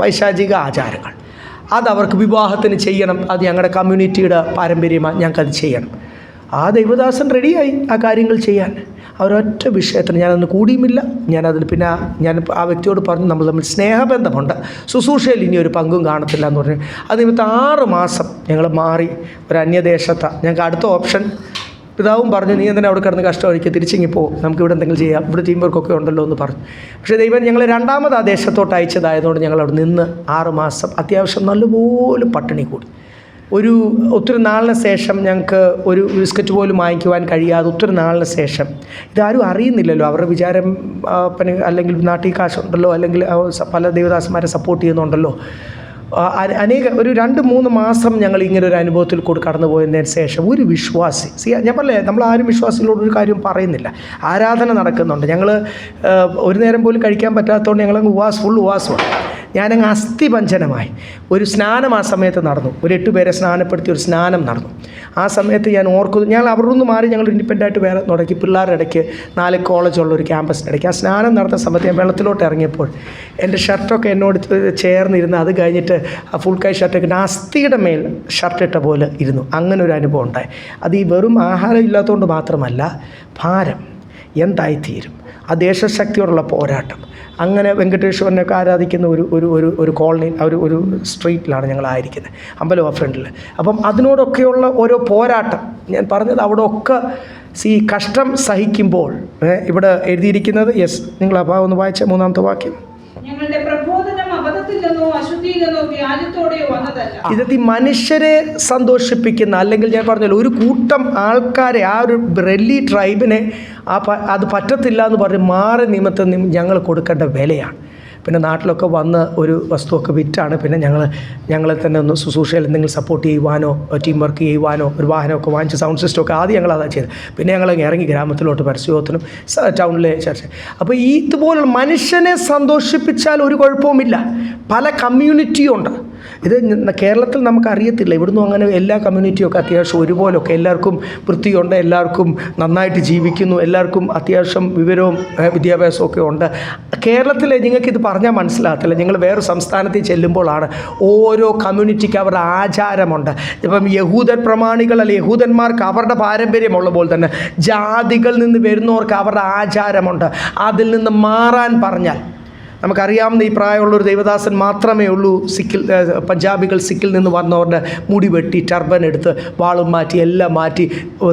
[SPEAKER 1] പൈശാചിക ആചാരങ്ങൾ, അതവർക്ക് വിവാഹത്തിന് ചെയ്യണം. അത് ഞങ്ങളുടെ കമ്മ്യൂണിറ്റിയുടെ പാരമ്പര്യമാണ്, ഞങ്ങൾക്കത് ചെയ്യണം. ആ ദൈവദാസൻ റെഡിയായി ആ കാര്യങ്ങൾ ചെയ്യാൻ. ഒരൊറ്റ വിഷയത്തിന് ഞാനൊന്ന് കൂടിയുമില്ല. ഞാൻ ആ വ്യക്തിയോട് പറഞ്ഞു, നമ്മൾ തമ്മിൽ സ്നേഹബന്ധമുണ്ട്, ശുശ്രൂഷയിൽ ഇനി ഒരു പങ്കും കാണത്തില്ല എന്ന് പറഞ്ഞു. അത് നിമിത്തം 6 മാസം ഞങ്ങൾ മാറി ഒരു അന്യദേശത്താണ്. ഞങ്ങൾക്ക് അടുത്ത ഓപ്ഷൻ പിതാവും പറഞ്ഞു, നീ എന്തിനാ അവിടെ കിടന്ന് കഷ്ടമായിരിക്കും, തിരിച്ചിങ്ങിപ്പോൾ നമുക്ക് ഇവിടെ എന്തെങ്കിലും ചെയ്യാം, ഇവിടെ ടീം വർക്കൊക്കെ ഉണ്ടല്ലോ എന്ന് പറഞ്ഞു. പക്ഷേ ദൈവം ഞങ്ങൾ 2ാമത് ആ ദേശത്തോട്ട് അയച്ചതായതുകൊണ്ട് ഞങ്ങൾ അവിടെ നിന്ന് 6 മാസം അത്യാവശ്യം നല്ലപോലെ പട്ടിണി കൂടി. ഒത്തിരി നാളിന് ശേഷം ഞങ്ങൾക്ക് ഒരു ബിസ്ക്കറ്റ് പോലും വാങ്ങിക്കുവാൻ കഴിയാതെ ഒത്തിരി നാളിന് ശേഷം, ഇതാരും അറിയുന്നില്ലല്ലോ, അവരുടെ വിചാരം അല്ലെങ്കിൽ നാട്ടിൽ കാശുണ്ടല്ലോ, അല്ലെങ്കിൽ പല ദേവദാസന്മാരെ സപ്പോർട്ട് ചെയ്യുന്നുണ്ടല്ലോ. ഒരു 2-3 മാസം ഞങ്ങൾ ഇങ്ങനെ ഒരു അനുഭവത്തിൽ കൂടി കടന്നു പോയതിന് ശേഷം ഒരു വിശ്വാസി, ഞാൻ പറഞ്ഞേ, നമ്മൾ ആരും വിശ്വാസികളോട് ഒരു കാര്യം പറയുന്നില്ല, ആരാധന നടക്കുന്നുണ്ട്. ഞങ്ങൾ ഒരു നേരം പോലും കഴിക്കാൻ പറ്റാത്തതുകൊണ്ട് ഞങ്ങളങ്ങ് ഫുൾ ഉപവാസമാണ്. ഞാനങ്ങ് അസ്ഥിപഞ്ചനമായി. ഒരു സ്നാനം ആ സമയത്ത് നടന്നു, ഒരു 8 പേരെ സ്നാനപ്പെടുത്തി ഒരു സ്നാനം നടന്നു. ആ സമയത്ത് ഞാൻ ഓർക്കുന്നു, ഞങ്ങൾ അവിടെ നിന്ന് മാറി ഞങ്ങൾ ഇൻഡിപെൻഡൻ്റായിട്ട് വേറെ തുടങ്ങി, പിള്ളേരുടെ ഇടയ്ക്ക് 4 കോളേജുള്ള ഒരു ക്യാമ്പസിൻ്റെ ഇടയ്ക്ക്. ആ സ്നാനം നടത്തുന്ന സമയത്ത് ഞാൻ വെള്ളത്തിലോട്ട് ഇറങ്ങിയപ്പോൾ എൻ്റെ ഷർട്ടൊക്കെ എന്നോട് ചേർന്നിരുന്ന്, അത് കഴിഞ്ഞിട്ട് ആ ഫുൾ കൈ ഷർട്ടൊക്കെ അസ്ഥിയുടെ മേൽ ഷർട്ടിട്ട പോലെ ഇരുന്നു. അങ്ങനെ ഒരു അനുഭവം ഉണ്ടായി. അത് ഈ വെറും ആഹാരം ഇല്ലാത്തതുകൊണ്ട് മാത്രമല്ല, ഭാരം എന്തായിത്തീരും, ആ ദേശശക്തിയോടുള്ള പോരാട്ടം. അങ്ങനെ വെങ്കടേശ്വരനൊക്കെ ആരാധിക്കുന്ന ഒരു കോളനി, ഒരു സ്ട്രീറ്റിലാണ് ഞങ്ങളായിരിക്കുന്നത്, അമ്പലം ഫ്രണ്ടിൽ. അപ്പം അതിനോടൊക്കെയുള്ള ഓരോ പോരാട്ടം ഞാൻ പറഞ്ഞത്. അവിടെ ഒക്കെ കഷ്ടം സഹിക്കുമ്പോൾ ഇവിടെ എഴുതിയിരിക്കുന്നത്, നിങ്ങൾ ആ ഭാഗം ഒന്ന് വായിച്ച 3ാമത്തെ വാക്യം,
[SPEAKER 2] ഞങ്ങളുടെ പ്രബോധനം അബദ്ധത്തിൽ നിന്നോ അശുദ്ധിയിൽ നിന്നോ വ്യാജത്തോടെയോ വന്നതല്ല. ഇത്
[SPEAKER 1] മനുഷ്യരെ സന്തോഷിപ്പിക്കുന്ന, അല്ലെങ്കിൽ ഞാൻ പറഞ്ഞല്ലോ, ഒരു കൂട്ടം ആൾക്കാരെ, ആ ഒരു റെല്ലി ട്രൈബിനെ അത് പറ്റത്തില്ല എന്ന് പറഞ്ഞ് മാറി നിമിത്തം ഞങ്ങൾ കൊടുക്കേണ്ട വിലയാണ്. പിന്നെ നാട്ടിലൊക്കെ വന്ന് ഒരു വസ്തുവൊക്കെ വിറ്റാണ് പിന്നെ ഞങ്ങളെ തന്നെ ഒന്ന് ശുശ്രൂഷയിൽ എന്തെങ്കിലും സപ്പോർട്ട് ചെയ്യുവാനോ ടീം വർക്ക് ചെയ്യുവാനോ ഒരു വാഹനമൊക്കെ വാങ്ങിച്ച് സൗണ്ട് സിസ്റ്റമൊക്കെ ആദ്യം ഞങ്ങളതാണ് ചെയ്തത്. പിന്നെ ഞങ്ങളങ്ങ് ഇറങ്ങി ഗ്രാമത്തിലോട്ട് പരസ്യത്തിനും ടൗണിലെ ചർച്ച. അപ്പോൾ ഇതുപോലുള്ള മനുഷ്യനെ സന്തോഷിപ്പിച്ചാൽ ഒരു കുഴപ്പവുമില്ല. പല കമ്മ്യൂണിറ്റിയും ഉണ്ട്. ഇത് കേരളത്തിൽ നമുക്കറിയത്തില്ല. ഇവിടുന്ന് അങ്ങനെ എല്ലാ കമ്മ്യൂണിറ്റിയൊക്കെ അത്യാവശ്യം ഒരുപോലൊക്കെ, എല്ലാവർക്കും വൃത്തിയുണ്ട്, എല്ലാവർക്കും നന്നായിട്ട് ജീവിക്കുന്നു, എല്ലാവർക്കും അത്യാവശ്യം വിവരവും വിദ്യാഭ്യാസവും ഒക്കെ ഉണ്ട്. കേരളത്തിൽ നിങ്ങൾക്കിത് പറഞ്ഞാൽ മനസ്സിലാകത്തില്ല. നിങ്ങൾ വേറെ സംസ്ഥാനത്തിൽ ചെല്ലുമ്പോഴാണ് ഓരോ കമ്മ്യൂണിറ്റിക്ക് അവരുടെ ആചാരമുണ്ട്. ഇപ്പം യഹൂദൻ പ്രമാണികൾ അല്ലെങ്കിൽ യഹൂദന്മാർക്ക് അവരുടെ പാരമ്പര്യമുള്ള പോലെ തന്നെ ജാതികളിൽ നിന്ന് വരുന്നവർക്ക് അവരുടെ ആചാരമുണ്ട്. അതിൽ നിന്ന് മാറാൻ പറഞ്ഞാൽ, നമുക്കറിയാവുന്ന ഈ പ്രായമുള്ളൊരു ദൈവദാസൻ മാത്രമേ ഉള്ളൂ പഞ്ചാബികൾ സിക്കിൽ നിന്ന് വന്നവരുടെ മുടി വെട്ടി ടർബൻ എടുത്ത് വാളും മാറ്റി എല്ലാം മാറ്റി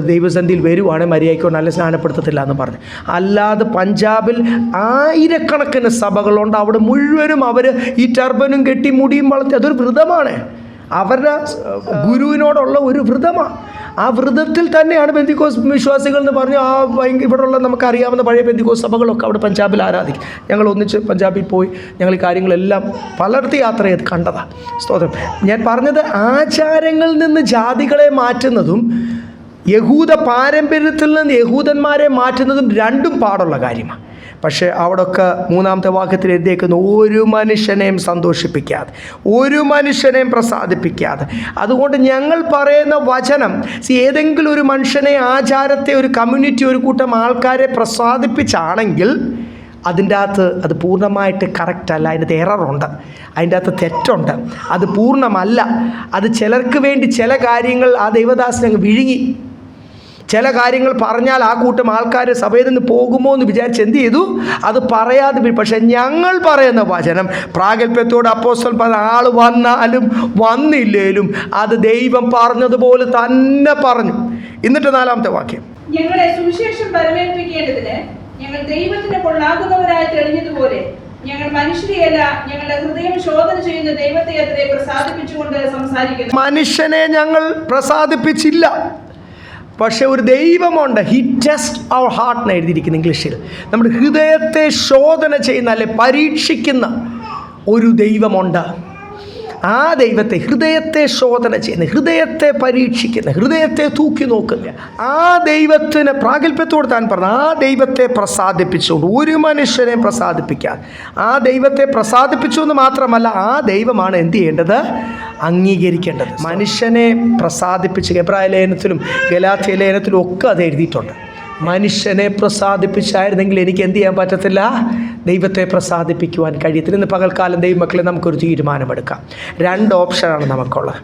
[SPEAKER 1] ദൈവസന്ധിയിൽ വരുവാണെങ്കിൽ മര്യാദയ്ക്ക് നല്ല സ്നാനപ്പെടുത്തത്തില്ല എന്ന് പറഞ്ഞു. അല്ലാതെ പഞ്ചാബിൽ ആയിരക്കണക്കിന് സഭകളുണ്ട്. അവിടെ മുഴുവനും അവർ ഈ ടർബനും കെട്ടി മുടിയും വളർത്തി, അതൊരു വ്രതമാണ്, അവരുടെ ഗുരുവിനോടുള്ള ഒരു വ്രതമാണ്. ആ വ്രതത്തിൽ തന്നെയാണ് പെന്തിക്കോസ് വിശ്വാസികൾ എന്ന് പറഞ്ഞു. ഇവിടെയുള്ള നമുക്കറിയാവുന്ന പഴയ പെന്തിക്കോസ് സഭകളൊക്കെ അവിടെ പഞ്ചാബിൽ ആരാധിക്കും. ഞങ്ങൾ ഒന്നിച്ച് പഞ്ചാബിൽ പോയി ഞങ്ങൾ ഈ കാര്യങ്ങളെല്ലാം പലർത്തി യാത്ര ചെയ്ത് കണ്ടതാണ്. സ്തോത്രം. ഞാൻ പറഞ്ഞത്, ആചാരങ്ങളിൽ നിന്ന് ജാതികളെ മാറ്റുന്നതും യഹൂദ പാരമ്പര്യത്തിൽ നിന്ന് യഹൂദന്മാരെ മാറ്റുന്നതും രണ്ടും പാടുള്ള കാര്യമാണ്. പക്ഷേ അവിടെയൊക്കെ മൂന്നാമത്തെ വാക്യത്തിൽ എഴുതിയേക്കുന്ന ഒരു മനുഷ്യനെയും സന്തോഷിപ്പിക്കാതെ, ഒരു മനുഷ്യനെയും പ്രസാദിപ്പിക്കാതെ. അതുകൊണ്ട് ഞങ്ങൾ പറയുന്ന വചനം ഏതെങ്കിലും ഒരു മനുഷ്യനെ, ആചാരത്തെ, ഒരു കമ്മ്യൂണിറ്റി, ഒരു കൂട്ടം ആൾക്കാരെ പ്രസാദിപ്പിച്ചാണെങ്കിൽ അതിൻ്റെ അകത്ത് അത് പൂർണ്ണമായിട്ട് കറക്റ്റല്ല, അതിൻ്റെ എററുണ്ട്, അതിൻ്റെ അകത്ത് തെറ്റുണ്ട്, അത് പൂർണ്ണമല്ല. അത് ചിലർക്ക് വേണ്ടി ചില കാര്യങ്ങൾ ആ ദൈവദാസനങ്ങ് വിഴുങ്ങി. ചില കാര്യങ്ങൾ പറഞ്ഞാൽ ആ കൂട്ടം ആൾക്കാർ സഭയിൽ നിന്ന് പോകുമോ എന്ന് വിചാരിച്ച് എന്ത് ചെയ്തു, അത് പറയാതെ. പക്ഷെ ഞങ്ങൾ പറയുന്ന വചനം പ്രാഗൽഭ്യത്തോട് അപ്പോസ്തലൻ പറഞ്ഞ ആൾ വന്നാലും വന്നില്ലേലും അത് ദൈവം പറഞ്ഞതുപോലെ തന്നെ പറഞ്ഞു. എന്നിട്ട് 4-ാമത്തെ വാക്യം,
[SPEAKER 2] ഞങ്ങളെ സുവിശേഷം പരമേൽപ്പിക്കേണ്ടതിന് ഞങ്ങൾ ദൈവത്തിന് കൊള്ളാകുന്നവരായി തെളിഞ്ഞതുപോലെ ഞങ്ങൾ മനുഷ്യരെയല്ല, ഞങ്ങളുടെ ഹൃദയം ശോധന ചെയ്യുന്ന ദൈവത്തെ അത്രേ പ്രസാദിപ്പിച്ചുകൊണ്ട് സംസാരിക്കുന്നു.
[SPEAKER 1] മനുഷ്യനെ ഞങ്ങൾ പ്രസാദിപ്പിച്ചില്ല, പക്ഷെ ഒരു ദൈവമുണ്ട്. ഹി ടെസ്റ്റ് അവർ ഹാർട്ട് എന്ന് എഴുതിയിരിക്കുന്നു ഇംഗ്ലീഷിൽ. നമ്മുടെ ഹൃദയത്തെ ശോധന ചെയ്യുന്ന, അല്ലെ പരീക്ഷിക്കുന്ന ഒരു ദൈവമുണ്ട്. ആ ദൈവത്തെ, ഹൃദയത്തെ ശോധന ചെയ്യുന്ന, ഹൃദയത്തെ പരീക്ഷിക്കുന്ന, ഹൃദയത്തെ തൂക്കി നോക്കുന്ന ആ ദൈവത്തിന് പ്രാഗൽഭ്യത്തോട് താൻ പറഞ്ഞു, ആ ദൈവത്തെ പ്രസാദിപ്പിച്ചുകൊണ്ട് ഒരു മനുഷ്യനെ പ്രസാദിപ്പിക്കാൻ, ആ ദൈവത്തെ പ്രസാദിപ്പിച്ചു എന്ന് മാത്രമല്ല, ആ ദൈവമാണ് എന്ത് ചെയ്യേണ്ടത്, അംഗീകരിക്കേണ്ടത്. മനുഷ്യനെ പ്രസാദിപ്പിച്ച് എബ്രായ ലേഖനത്തിലും ഗലാത്യ ലേഖനത്തിലും ഒക്കെ അത് എഴുതിയിട്ടുണ്ട്. മനുഷ്യനെ പ്രസാദിപ്പിച്ചായിരുന്നെങ്കിൽ എനിക്ക് എന്ത് ചെയ്യാൻ പറ്റത്തില്ല, ദൈവത്തെ പ്രസാദിപ്പിക്കുവാൻ കഴിയത്തില്ല. ഇന്ന് പകൽക്കാലം ദൈവമക്കളെ നമുക്കൊരു തീരുമാനമെടുക്കാം. 2 ഓപ്ഷനാണ് നമുക്കുള്ളത്.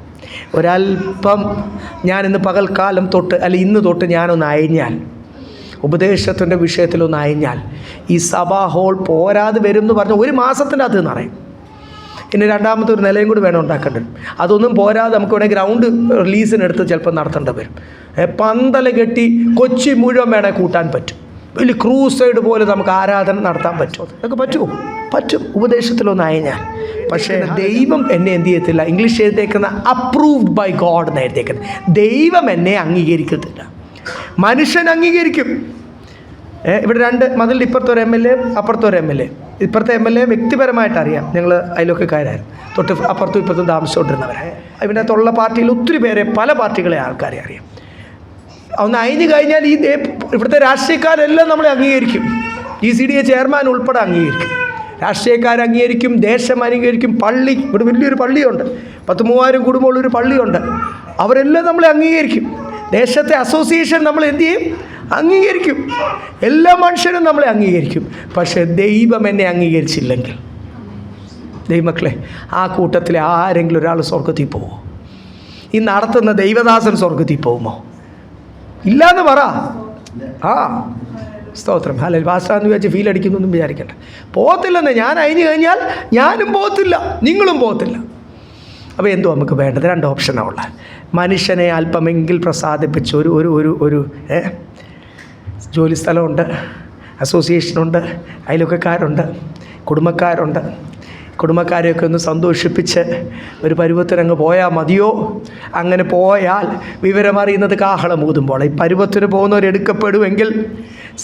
[SPEAKER 1] ഒരല്പം ഞാനിന്ന് പകൽക്കാലം തൊട്ട്, അല്ലെങ്കിൽ ഇന്ന് തൊട്ട് ഞാനൊന്ന് അയഞ്ഞാൽ, ഉപദേശത്തിൻ്റെ വിഷയത്തിലൊന്ന് അയഞ്ഞാൽ, ഈ സഭാ ഹോൾ പോരാതെ വരും എന്ന് പറഞ്ഞാൽ 1 മാസത്തിൻ്റെ അത് നിറയും. ഇനി 2ാമത്തെ ഒരു നിലയും കൂടി വേണം ഉണ്ടാക്കേണ്ടത്. അതൊന്നും പോരാതെ നമുക്ക് വേണമെങ്കിൽ ഗ്രൗണ്ട് റിലീസിനെടുത്ത് ചിലപ്പോൾ നടത്തേണ്ടി വരും. പന്തല കെട്ടി കൊച്ചി മുഴുവൻ വേണേൽ കൂട്ടാൻ പറ്റും. വലിയ ക്രൂസൈഡ് പോലെ നമുക്ക് ആരാധന നടത്താൻ പറ്റുമോ? അതൊക്കെ പറ്റുമോ? പറ്റും, ഉപദേശത്തിലൊന്നും അയഞ്ഞാൽ. പക്ഷേ ദൈവം എന്നെ എന്ത് ചെയ്യത്തില്ല. ഇംഗ്ലീഷ് എഴുതിയേക്കുന്ന അപ്രൂവ്ഡ് ബൈ ഗോഡ് എന്ന് എഴുതിയേക്കുന്നത്. ദൈവം എന്നെ അംഗീകരിക്കത്തില്ല, മനുഷ്യൻ അംഗീകരിക്കും. ഇവിടെ 2 മതിലിൻ്റെ ഇപ്പുറത്തൊരു MLA, അപ്പുറത്തൊരു MLA. ഇപ്പുറത്തെ MLA വ്യക്തിപരമായിട്ട് അറിയാം, ഞങ്ങൾ അയൽവക്കക്കാരായിരുന്നു, തൊട്ട് അപ്പുറത്തും ഇപ്പുറത്തും താമസിച്ചുകൊണ്ടിരുന്നവരെ. ഇതിൻ്റെ അകത്തുള്ള പാർട്ടിയിൽ ഒത്തിരി പേരെ, പല പാർട്ടികളെ ആൾക്കാരെ അറിയാം. ഒന്ന് അയഞ്ഞു കഴിഞ്ഞാൽ ഈ ഇവിടുത്തെ രാഷ്ട്രീയക്കാരെല്ലാം നമ്മളെ അംഗീകരിക്കും. ECDA ചെയർമാൻ ഉൾപ്പെടെ അംഗീകരിക്കും, രാഷ്ട്രീയക്കാർ അംഗീകരിക്കും, ദേശം അംഗീകരിക്കും, പള്ളി, ഇവിടെ വലിയൊരു പള്ളിയുണ്ട്, 10,000 കുടുംബമുള്ളൊരു പള്ളിയുണ്ട്, അവരെല്ലാം നമ്മളെ അംഗീകരിക്കും. ദേശത്തെ അസോസിയേഷൻ നമ്മൾ എന്ത് ചെയ്യും, അംഗീകരിക്കും. എല്ലാ മനുഷ്യരും നമ്മളെ അംഗീകരിക്കും. പക്ഷേ ദൈവം എന്നെ അംഗീകരിച്ചില്ലെങ്കിൽ, ദൈവമക്കളെ, ആ കൂട്ടത്തിലെ ആരെങ്കിലും ഒരാൾ സ്വർഗത്തിൽ പോകുമോ? ഈ നടത്തുന്ന ദൈവദാസൻ സ്വർഗത്തിൽ പോകുമോ? ഇല്ലയെന്ന് പറ. ആ സ്തോത്രം. ഹല്ലേലൂയ. പാസ്റ്ററാന്ന് വിചാരിച്ച് ഫീൽ അടിക്കുന്നൊന്നും വിചാരിക്കണ്ട. പോകത്തില്ലെന്ന്. ഞാൻ അയഞ്ഞു കഴിഞ്ഞാൽ ഞാനും പോകത്തില്ല, നിങ്ങളും പോകത്തില്ല. അപ്പോൾ എന്തോ നമുക്ക് വേണ്ടത്? 2 ഓപ്ഷനാണ് ഉള്ളത്. മനുഷ്യനെ അല്പമെങ്കിൽ പ്രസാദിപ്പിച്ച് ഒരു ഒരു ഒരു ഒരു ജോലി സ്ഥലമുണ്ട്, അസോസിയേഷനുണ്ട്, അയൽവക്കക്കാരുണ്ട്, കുടുംബക്കാരുണ്ട്. കുടുംബക്കാരെയൊക്കെ ഒന്ന് സന്തോഷിപ്പിച്ച് ഒരു പരുവത്തിനങ്ങ് പോയാൽ മതിയോ? അങ്ങനെ പോയാൽ വിവരമറിയുന്നത് കാഹളം ഊതുമ്പോൾ. ഈ പരുവത്തിന് പോകുന്നവരെടുക്കപ്പെടുമെങ്കിൽ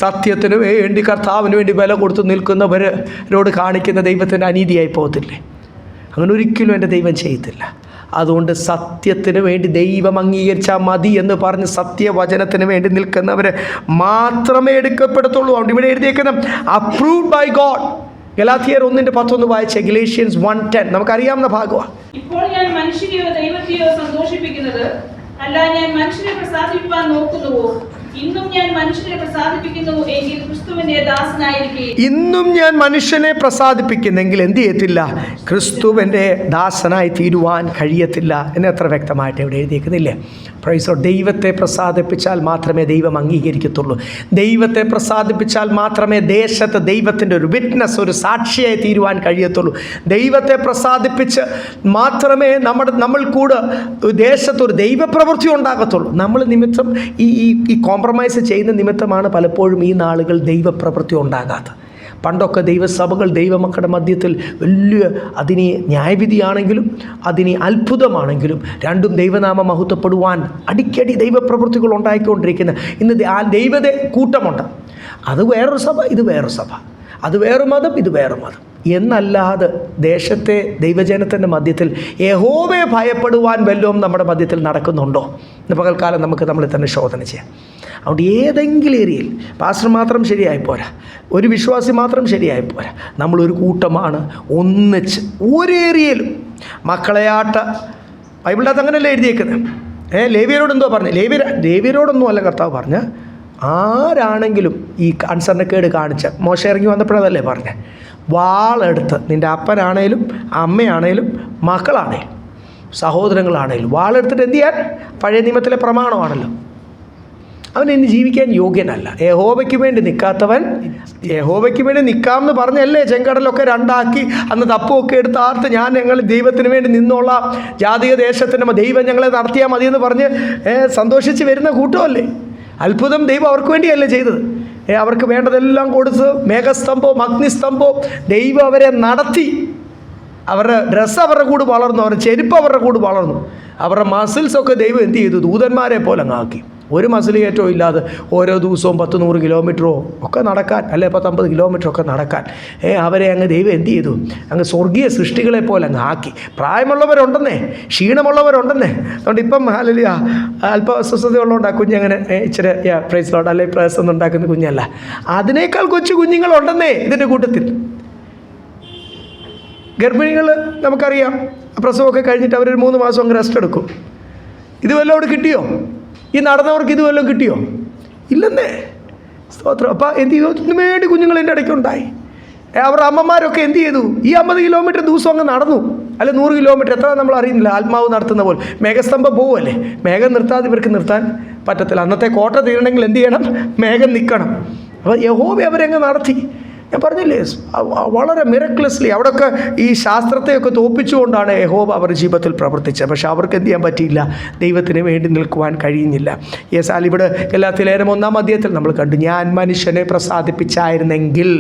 [SPEAKER 1] സത്യത്തിന് വേണ്ടി, കർത്താവിന് വേണ്ടി വില കൊടുത്ത് നിൽക്കുന്നവരോട് കാണിക്കുന്ന ദൈവത്തിൻ്റെ അനീതിയായി പോകത്തില്ലേ? അങ്ങനെ ഒരിക്കലും എൻ്റെ ദൈവം ചെയ്യത്തില്ല. അതുകൊണ്ട് സത്യത്തിന് വേണ്ടി ദൈവം അംഗീകരിച്ചാൽ മതി എന്ന് പറഞ്ഞ് സത്യവചനത്തിന് വേണ്ടി നിൽക്കുന്നവരെ മാത്രമേ എടുക്കപ്പെടത്തുള്ളൂ. അതുകൊണ്ട് ഇവിടെ എഴുതിയേക്കുന്ന അപ്രൂവ്ഡ് ബൈ ഗോഡ്. ഗലാത്യർ 1:11 വായിച്ച ഗലേഷ്യൻസ് 1:10 നമുക്കറിയാവുന്ന ഭാഗമാണ്.
[SPEAKER 2] ഇപ്പോൾ ഞാൻ മനുഷ്യരെയോ ദൈവത്തെയോ സന്തോഷിപ്പിക്കുന്നത് അല്ല, ഞാൻ മനുഷ്യരെ പ്രസാദിപ്പിക്കാൻ നോക്കുന്നുവോ? ഇന്നും ഞാൻ മനുഷ്യരെ പ്രസാദിപ്പിക്കുന്നു എങ്കിൽ ക്രിസ്തുവിന്റെ ദാസനായിരിക്കും. ഇന്നും ഞാൻ മനുഷ്യനെ പ്രസാദിപ്പിക്കുന്നെങ്കിൽ എന്ത് ചെയ്യത്തില്ല? ക്രിസ്തുവിൻ്റെ ദാസനായി തീരുവാൻ കഴിയത്തില്ല എന്ന് എത്ര വ്യക്തമായിട്ട് ഇവിടെ എഴുതിയിരിക്കുന്നില്ലേ? പ്രൈസ്. ദൈവത്തെ പ്രസാദിപ്പിച്ചാൽ മാത്രമേ ദൈവം അംഗീകരിക്കത്തുള്ളൂ. ദൈവത്തെ പ്രസാദിപ്പിച്ചാൽ മാത്രമേ ദേശത്ത് ദൈവത്തിൻ്റെ ഒരു വിറ്റ്നസ്, ഒരു സാക്ഷിയായി തീരുവാൻ കഴിയത്തുള്ളൂ. ദൈവത്തെ പ്രസാദിപ്പിച്ച് മാത്രമേ നമ്മൾ കൂടെ ദേശത്തൊരു ദൈവപ്രവൃത്തി ഉണ്ടാകത്തുള്ളൂ. നമ്മൾ നിമിത്തം ഈ കോംപ്രമൈസ് ചെയ്യുന്ന നിമിത്തമാണ് പലപ്പോഴും ഈ നാളുകൾ ദൈവപ്രവൃത്തി ഉണ്ടാകാത്തത്. പണ്ടൊക്കെ ദൈവസഭകൾ ദൈവമക്കളുടെ മധ്യത്തിൽ വലിയ, അതിന് ന്യായവിധിയാണെങ്കിലും അതിന് അത്ഭുതമാണെങ്കിലും രണ്ടും ദൈവനാമം മഹത്വപ്പെടുവാൻ അടിക്കടി ദൈവപ്രവൃത്തികൾ ഉണ്ടായിക്കൊണ്ടിരിക്കുന്ന ഇന്ന് ആ ദൈവത്തെ കൂട്ടമുണ്ട്. അത് വേറൊരു സഭ, ഇത് വേറൊരു സഭ, അത് വേറെ മതം, ഇത് വേറെ മതം എന്നല്ലാതെ ദേശത്തെ ദൈവജനത്തിൻ്റെ മധ്യത്തിൽ യഹോവയെ ഭയപ്പെടുവാൻ വല്ലതും നമ്മുടെ മധ്യത്തിൽ നടക്കുന്നുണ്ടോ? ഇന്ന് പകൽക്കാലം നമുക്ക് നമ്മളെ തന്നെ ശോധന ചെയ്യാം.
[SPEAKER 1] അതുകൊണ്ട് ഏതെങ്കിലും ഏരിയയിൽ പാസ്റ്റർ മാത്രം ശരിയായി പോരാ, ഒരു വിശ്വാസി മാത്രം ശരിയായി പോരാ, നമ്മളൊരു കൂട്ടമാണ് ഒന്നിച്ച് ഒരു ഏരിയയിലും. മക്കളെയാട്ട ബൈബിളിൻ്റെ അകത്ത് അങ്ങനെയല്ലേ എഴുതിയേക്കുന്നത്. ലേവ്യരോട് എന്തോ പറഞ്ഞു, ലേവ്യരോടൊന്നും അല്ല കർത്താവ് പറഞ്ഞ്, ആരാണെങ്കിലും ഈ അനുസരണക്കേട് കാണിച്ച മോശ ഇറങ്ങി വന്നപ്പോഴതല്ലേ പറഞ്ഞ്, വാളെടുത്ത് നിൻ്റെ അപ്പനാണേലും അമ്മയാണേലും മക്കളാണേലും സഹോദരങ്ങളാണേലും വാളെടുത്തിട്ട് എന്ത് ചെയ്യാൻ? പഴയ നിയമത്തിലെ പ്രമാണമാണല്ലോ. അവൻ ഇനി ജീവിക്കാൻ യോഗ്യനല്ല. യഹോവയ്ക്ക് വേണ്ടി നിൽക്കാത്തവൻ, യഹോവയ്ക്ക് വേണ്ടി നിൽക്കാമെന്ന് പറഞ്ഞല്ലേ ചെങ്കടലൊക്കെ രണ്ടാക്കി അന്ന് തപ്പുമൊക്കെ എടുത്ത് ആർത്ത് ഞങ്ങൾ ദൈവത്തിന് വേണ്ടി നിന്നോളാം, ജാതിക ദേശത്തിൻ്റെ ദൈവം ഞങ്ങളെ നടത്തിയാൽ മതിയെന്ന് പറഞ്ഞ് സന്തോഷിച്ച് വരുന്ന കൂട്ടമല്ലേ. അത്ഭുതം ദൈവം അവർക്ക് വേണ്ടിയല്ലേ ചെയ്തത്. അവർക്ക് വേണ്ടതെല്ലാം കൊടുത്ത് മേഘസ്തംഭവും അഗ്നിസ്തംഭവും ദൈവം അവരെ നടത്തി. അവരുടെ ഡ്രസ്സ് അവരുടെ കൂടെ വളർന്നു, അവരുടെ ചെരുപ്പ് അവരുടെ കൂടെ വളർന്നു, അവരുടെ മസിൽസൊക്കെ ദൈവം എന്ത് ചെയ്തു? ദൂതന്മാരെ പോലെ അങ്ങ് ആക്കി. ഒരു മസിൽ കയറ്റവും ഇല്ലാതെ ഓരോ ദിവസവും 100 കിലോമീറ്ററോ ഒക്കെ നടക്കാൻ, അല്ലെ 50 കിലോമീറ്ററൊക്കെ നടക്കാൻ അവരെ അങ്ങ് ദൈവം എന്ത് ചെയ്തു? അങ്ങ് സ്വർഗീയ സൃഷ്ടികളെ പോലെ അങ്ങ് ആക്കി. പ്രായമുള്ളവരുണ്ടെന്നേ, ക്ഷീണമുള്ളവരുണ്ടെന്നേ. അതുകൊണ്ട് ഇപ്പം അല്ലെങ്കിൽ അല്പ അസ്വസ്ഥതയുള്ളതുകൊണ്ട് ആ കുഞ്ഞങ്ങനെ ഇച്ചിരി പ്രൈസിലോട്ട് അല്ലെങ്കിൽ പ്രയാസം ഉണ്ടാക്കുന്ന കുഞ്ഞല്ല, അതിനേക്കാൾ കൊച്ചു കുഞ്ഞുങ്ങളുണ്ടെന്നേ ഇതിൻ്റെ കൂട്ടത്തിൽ. ഗർഭിണികൾ നമുക്കറിയാം, പ്രസവമൊക്കെ കഴിഞ്ഞിട്ട് അവരൊരു 3 മാസം അങ്ങ് റെസ്റ്റ് എടുക്കും. ഇത് വല്ലതും അവിടെ കിട്ടിയോ? ഈ നടന്നവർക്ക് ഇത് വല്ലതും കിട്ടിയോ? ഇല്ലെന്നേ. സ്തോത്രം. അപ്പം എന്ത് ചെയ്തു? ഇതിനു വേണ്ടി കുഞ്ഞുങ്ങൾ എൻ്റെ ഇടയ്ക്കുണ്ടായി. അവരുടെ അമ്മമാരൊക്കെ എന്ത് ചെയ്തു? ഈ 50 കിലോമീറ്റർ ദിവസം അങ്ങ് നടന്നു, അല്ലെ 100 കിലോമീറ്റർ, എത്ര നമ്മൾ അറിയുന്നില്ല. ആത്മാവ് നടത്തുന്ന പോലെ മേഘസ്തംഭം പോവുമല്ലേ, മേഘം നിർത്താതെ ഇവർക്ക് നിർത്താൻ പറ്റത്തില്ല. അന്നത്തെ കോട്ട തീരണമെങ്കിൽ എന്ത് ചെയ്യണം? മേഘം നിൽക്കണം. അപ്പോൾ യഹോവ അവരങ്ങ് നടത്തി. ഞാൻ പറഞ്ഞില്ലേ, വളരെ മിറക്ലസ്ലി അവിടെയൊക്കെ ഈ ശാസ്ത്രത്തെയൊക്കെ തോപ്പിച്ചുകൊണ്ടാണ് യഹോവ അവരുടെ ജീവിതത്തിൽ പ്രവർത്തിച്ചത്. പക്ഷെ അവർക്ക് എന്ത് ചെയ്യാൻ പറ്റിയില്ല? ദൈവത്തിന് വേണ്ടി നിൽക്കുവാൻ കഴിയുന്നില്ല. യേശാൽ ഇവിടെ ഗലാത്യലേഖനം 1-ാം അധ്യായത്തിൽ നമ്മൾ കണ്ടു, ഞാൻ മനുഷ്യനെ പ്രസാദിപ്പിച്ചായിരുന്നെങ്കിൽ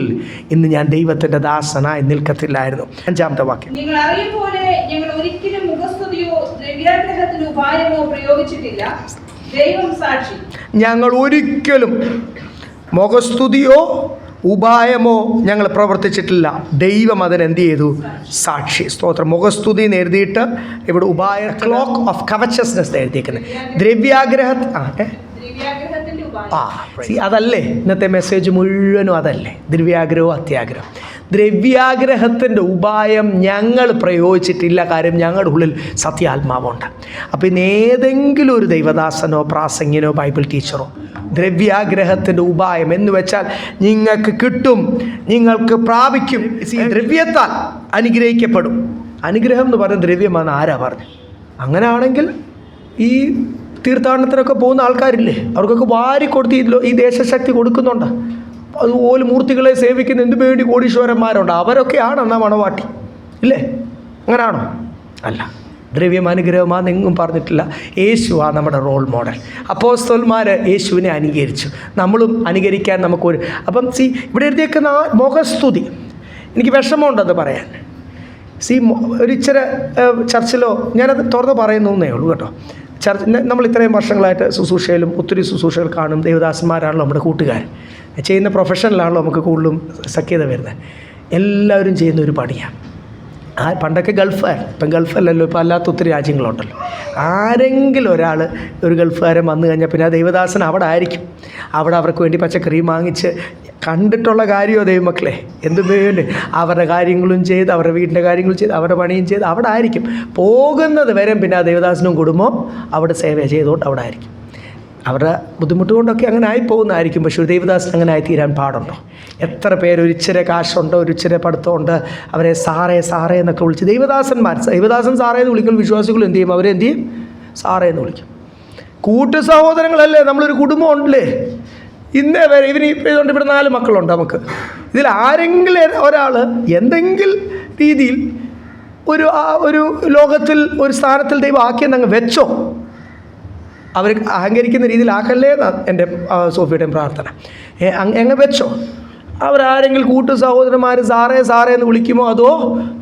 [SPEAKER 1] ഇന്ന് ഞാൻ ദൈവത്തിൻ്റെ ദാസനായി നിൽക്കത്തില്ലായിരുന്നു. 5-ാമത്തെ വാക്യം,
[SPEAKER 2] നിങ്ങൾ അറിയും പോലെ ഞങ്ങൾ ഒരിക്കലും മുഖസ്തുതിയോ ദ്രവ്യാഗ്രഹത്തിന് ഉപായമോ പ്രയോഗിച്ചിട്ടില്ല, ദൈവം സാക്ഷി.
[SPEAKER 1] ഞങ്ങൾ ഒരിക്കലും മുഖസ്തുതിയോ ഉപായമോ ഞങ്ങൾ പ്രവർത്തിച്ചിട്ടില്ല, ദൈവം അതിനെന്ത് ചെയ്തു? സാക്ഷി. സ്തോത്രം. മുഖസ്തുതി എന്ന് എഴുതിയിട്ട് ഇവിടെ ഉപായ, ക്ലോക്ക് ഓഫ് കവച്ചസ്നെസ് എഴുതിയിരിക്കുന്നത്. അതല്ലേ ഇന്നത്തെ മെസ്സേജ് മുഴുവനും, അതല്ലേ ദ്രവ്യാഗ്രഹവും അത്യാഗ്രഹം. ദ്രവ്യാഗ്രഹത്തിൻ്റെ ഉപായം ഞങ്ങൾ പ്രയോഗിച്ചിട്ടില്ല, കാര്യം ഞങ്ങളുടെ ഉള്ളിൽ സത്യാത്മാവുണ്ട്. അപ്പോൾ ഇന്ന് ഏതെങ്കിലും ഒരു ദൈവദാസനോ പ്രാസംഗികനോ ബൈബിൾ ടീച്ചറോ ദ്രവ്യാഗ്രഹത്തിൻ്റെ ഉപായം എന്ന് വെച്ചാൽ നിങ്ങൾക്ക് കിട്ടും, നിങ്ങൾക്ക് പ്രാപിക്കും, ദ്രവ്യത്താൽ അനുഗ്രഹിക്കപ്പെടും. അനുഗ്രഹം എന്ന് പറയുന്ന ദ്രവ്യമാണ്. ആരാ പറഞ്ഞു? അങ്ങനെയാണെങ്കിൽ ഈ തീർത്ഥാടനത്തിനൊക്കെ പോകുന്ന ആൾക്കാരില്ലേ, അവർക്കൊക്കെ വാരിക്കൊടുത്ത് ഈ ദേശശക്തി കൊടുക്കുന്നുണ്ട്. അതുപോലെ മൂർത്തികളെ സേവിക്കുന്ന എന്ത് വേണ്ടി കോടീശ്വരന്മാരുണ്ട്. അവരൊക്കെയാണ് എന്നാ മണവാട്ടി, ഇല്ലേ? അങ്ങനെയാണോ? അല്ല. ദ്രവ്യം അനുഗ്രഹമാണെന്നെങ്ങും പറഞ്ഞിട്ടില്ല. യേശുവാണ് നമ്മുടെ റോൾ മോഡൽ. അപ്പോസ്തലന്മാർ യേശുവിനെ അനുകരിച്ചു, നമ്മളും അനുകരിക്കാൻ നമുക്കൊരു. അപ്പം ഇവിടെ എഴുതിയേക്കുന്ന മുഖസ്തുതി, എനിക്ക് വിഷമമുണ്ടെന്ന് പറയാൻ. ഒരു ഇച്ചിരി ചർച്ചിലോ ഞാനത് തുറന്ന് പറയുന്നേ ഉള്ളൂ കേട്ടോ. നമ്മൾ ഇത്രയും വർഷങ്ങളായിട്ട് ശുശ്രൂഷയിലും ഒത്തിരി ശുശ്രൂഷകൾ കാണും. ദേവദാസന്മാരാണല്ലോ നമ്മുടെ കൂട്ടുകാർ, ചെയ്യുന്ന പ്രൊഫഷനിലാണല്ലോ നമുക്ക് കൂടുതലും സഖ്യത വരുന്നത്. എല്ലാവരും ചെയ്യുന്ന ഒരു പണിയാണ്. പണ്ടൊക്കെ ഗൾഫുകാർ, ഇപ്പം ഗൾഫല്ലല്ലോ, ഇപ്പം അല്ലാത്ത ഒത്തിരി രാജ്യങ്ങളുണ്ടല്ലോ. ആരെങ്കിലും ഒരാൾ ഒരു ഗൾഫുകാരൻ വന്നു കഴിഞ്ഞാൽ പിന്നെ ആ ദൈവദാസൻ അവിടെ ആയിരിക്കും. അവിടെ അവർക്ക് വേണ്ടി പച്ചക്കറി വാങ്ങിച്ച്, കണ്ടിട്ടുള്ള കാര്യമോ ദൈവമക്കളെ, എന്ത് വേണ്ടി അവരുടെ കാര്യങ്ങളും ചെയ്ത്, അവരുടെ വീടിൻ്റെ കാര്യങ്ങളും ചെയ്ത്, അവരുടെ പണിയും ചെയ്ത് അവിടെ ആയിരിക്കും. പോകുന്നത് വരെ പിന്നെ ആ ദൈവദാസനും കുടുംബവും അവിടെ സേവ ചെയ്തുകൊണ്ട് അവിടെ ആയിരിക്കും. അവരുടെ ബുദ്ധിമുട്ട് കൊണ്ടൊക്കെ അങ്ങനെ ആയിപ്പോകുന്നതായിരിക്കും. പക്ഷേ ഒരു ദൈവദാസൻ അങ്ങനെ ആയിത്തീരാൻ പാടുണ്ടോ? എത്ര പേര് ഒരിച്ചിരി കാശുണ്ടോ, ഒരിച്ചിരി പഠിത്തമുണ്ട്, അവരെ സാറേ സാറേ എന്നൊക്കെ വിളിച്ച് ദൈവദാസൻ സാറേ എന്ന് വിളിക്കുമ്പോൾ വിശ്വാസികൾ എന്ത് ചെയ്യും? അവരെന്ത് ചെയ്യും? സാറേ എന്ന് വിളിക്കും. കൂട്ടു സഹോദരങ്ങളല്ലേ, നമ്മളൊരു കുടുംബം ഉണ്ടല്ലേ. ഇന്നേ വരെ ഇതുകൊണ്ട് ഇവിടെ 4 മക്കളുണ്ട് നമുക്ക്. ഇതിൽ ആരെങ്കിലും ഒരാൾ എന്തെങ്കിലും രീതിയിൽ ഒരു ലോകത്തിൽ ഒരു സ്ഥാനത്തിൽ ദൈവം ആക്കിയെന്നങ്ങ് വെച്ചോ, അവർ അഹങ്കരിക്കുന്ന രീതിയിൽ ആക്കല്ലേ എന്നാണ് എൻ്റെ സോഫിയുടെയും പ്രാർത്ഥന. എങ്ങ് വെച്ചോ. അവരാരെങ്കിലും കൂട്ടു സഹോദരന്മാർ സാറേ സാറേ എന്ന് വിളിക്കുമോ, അതോ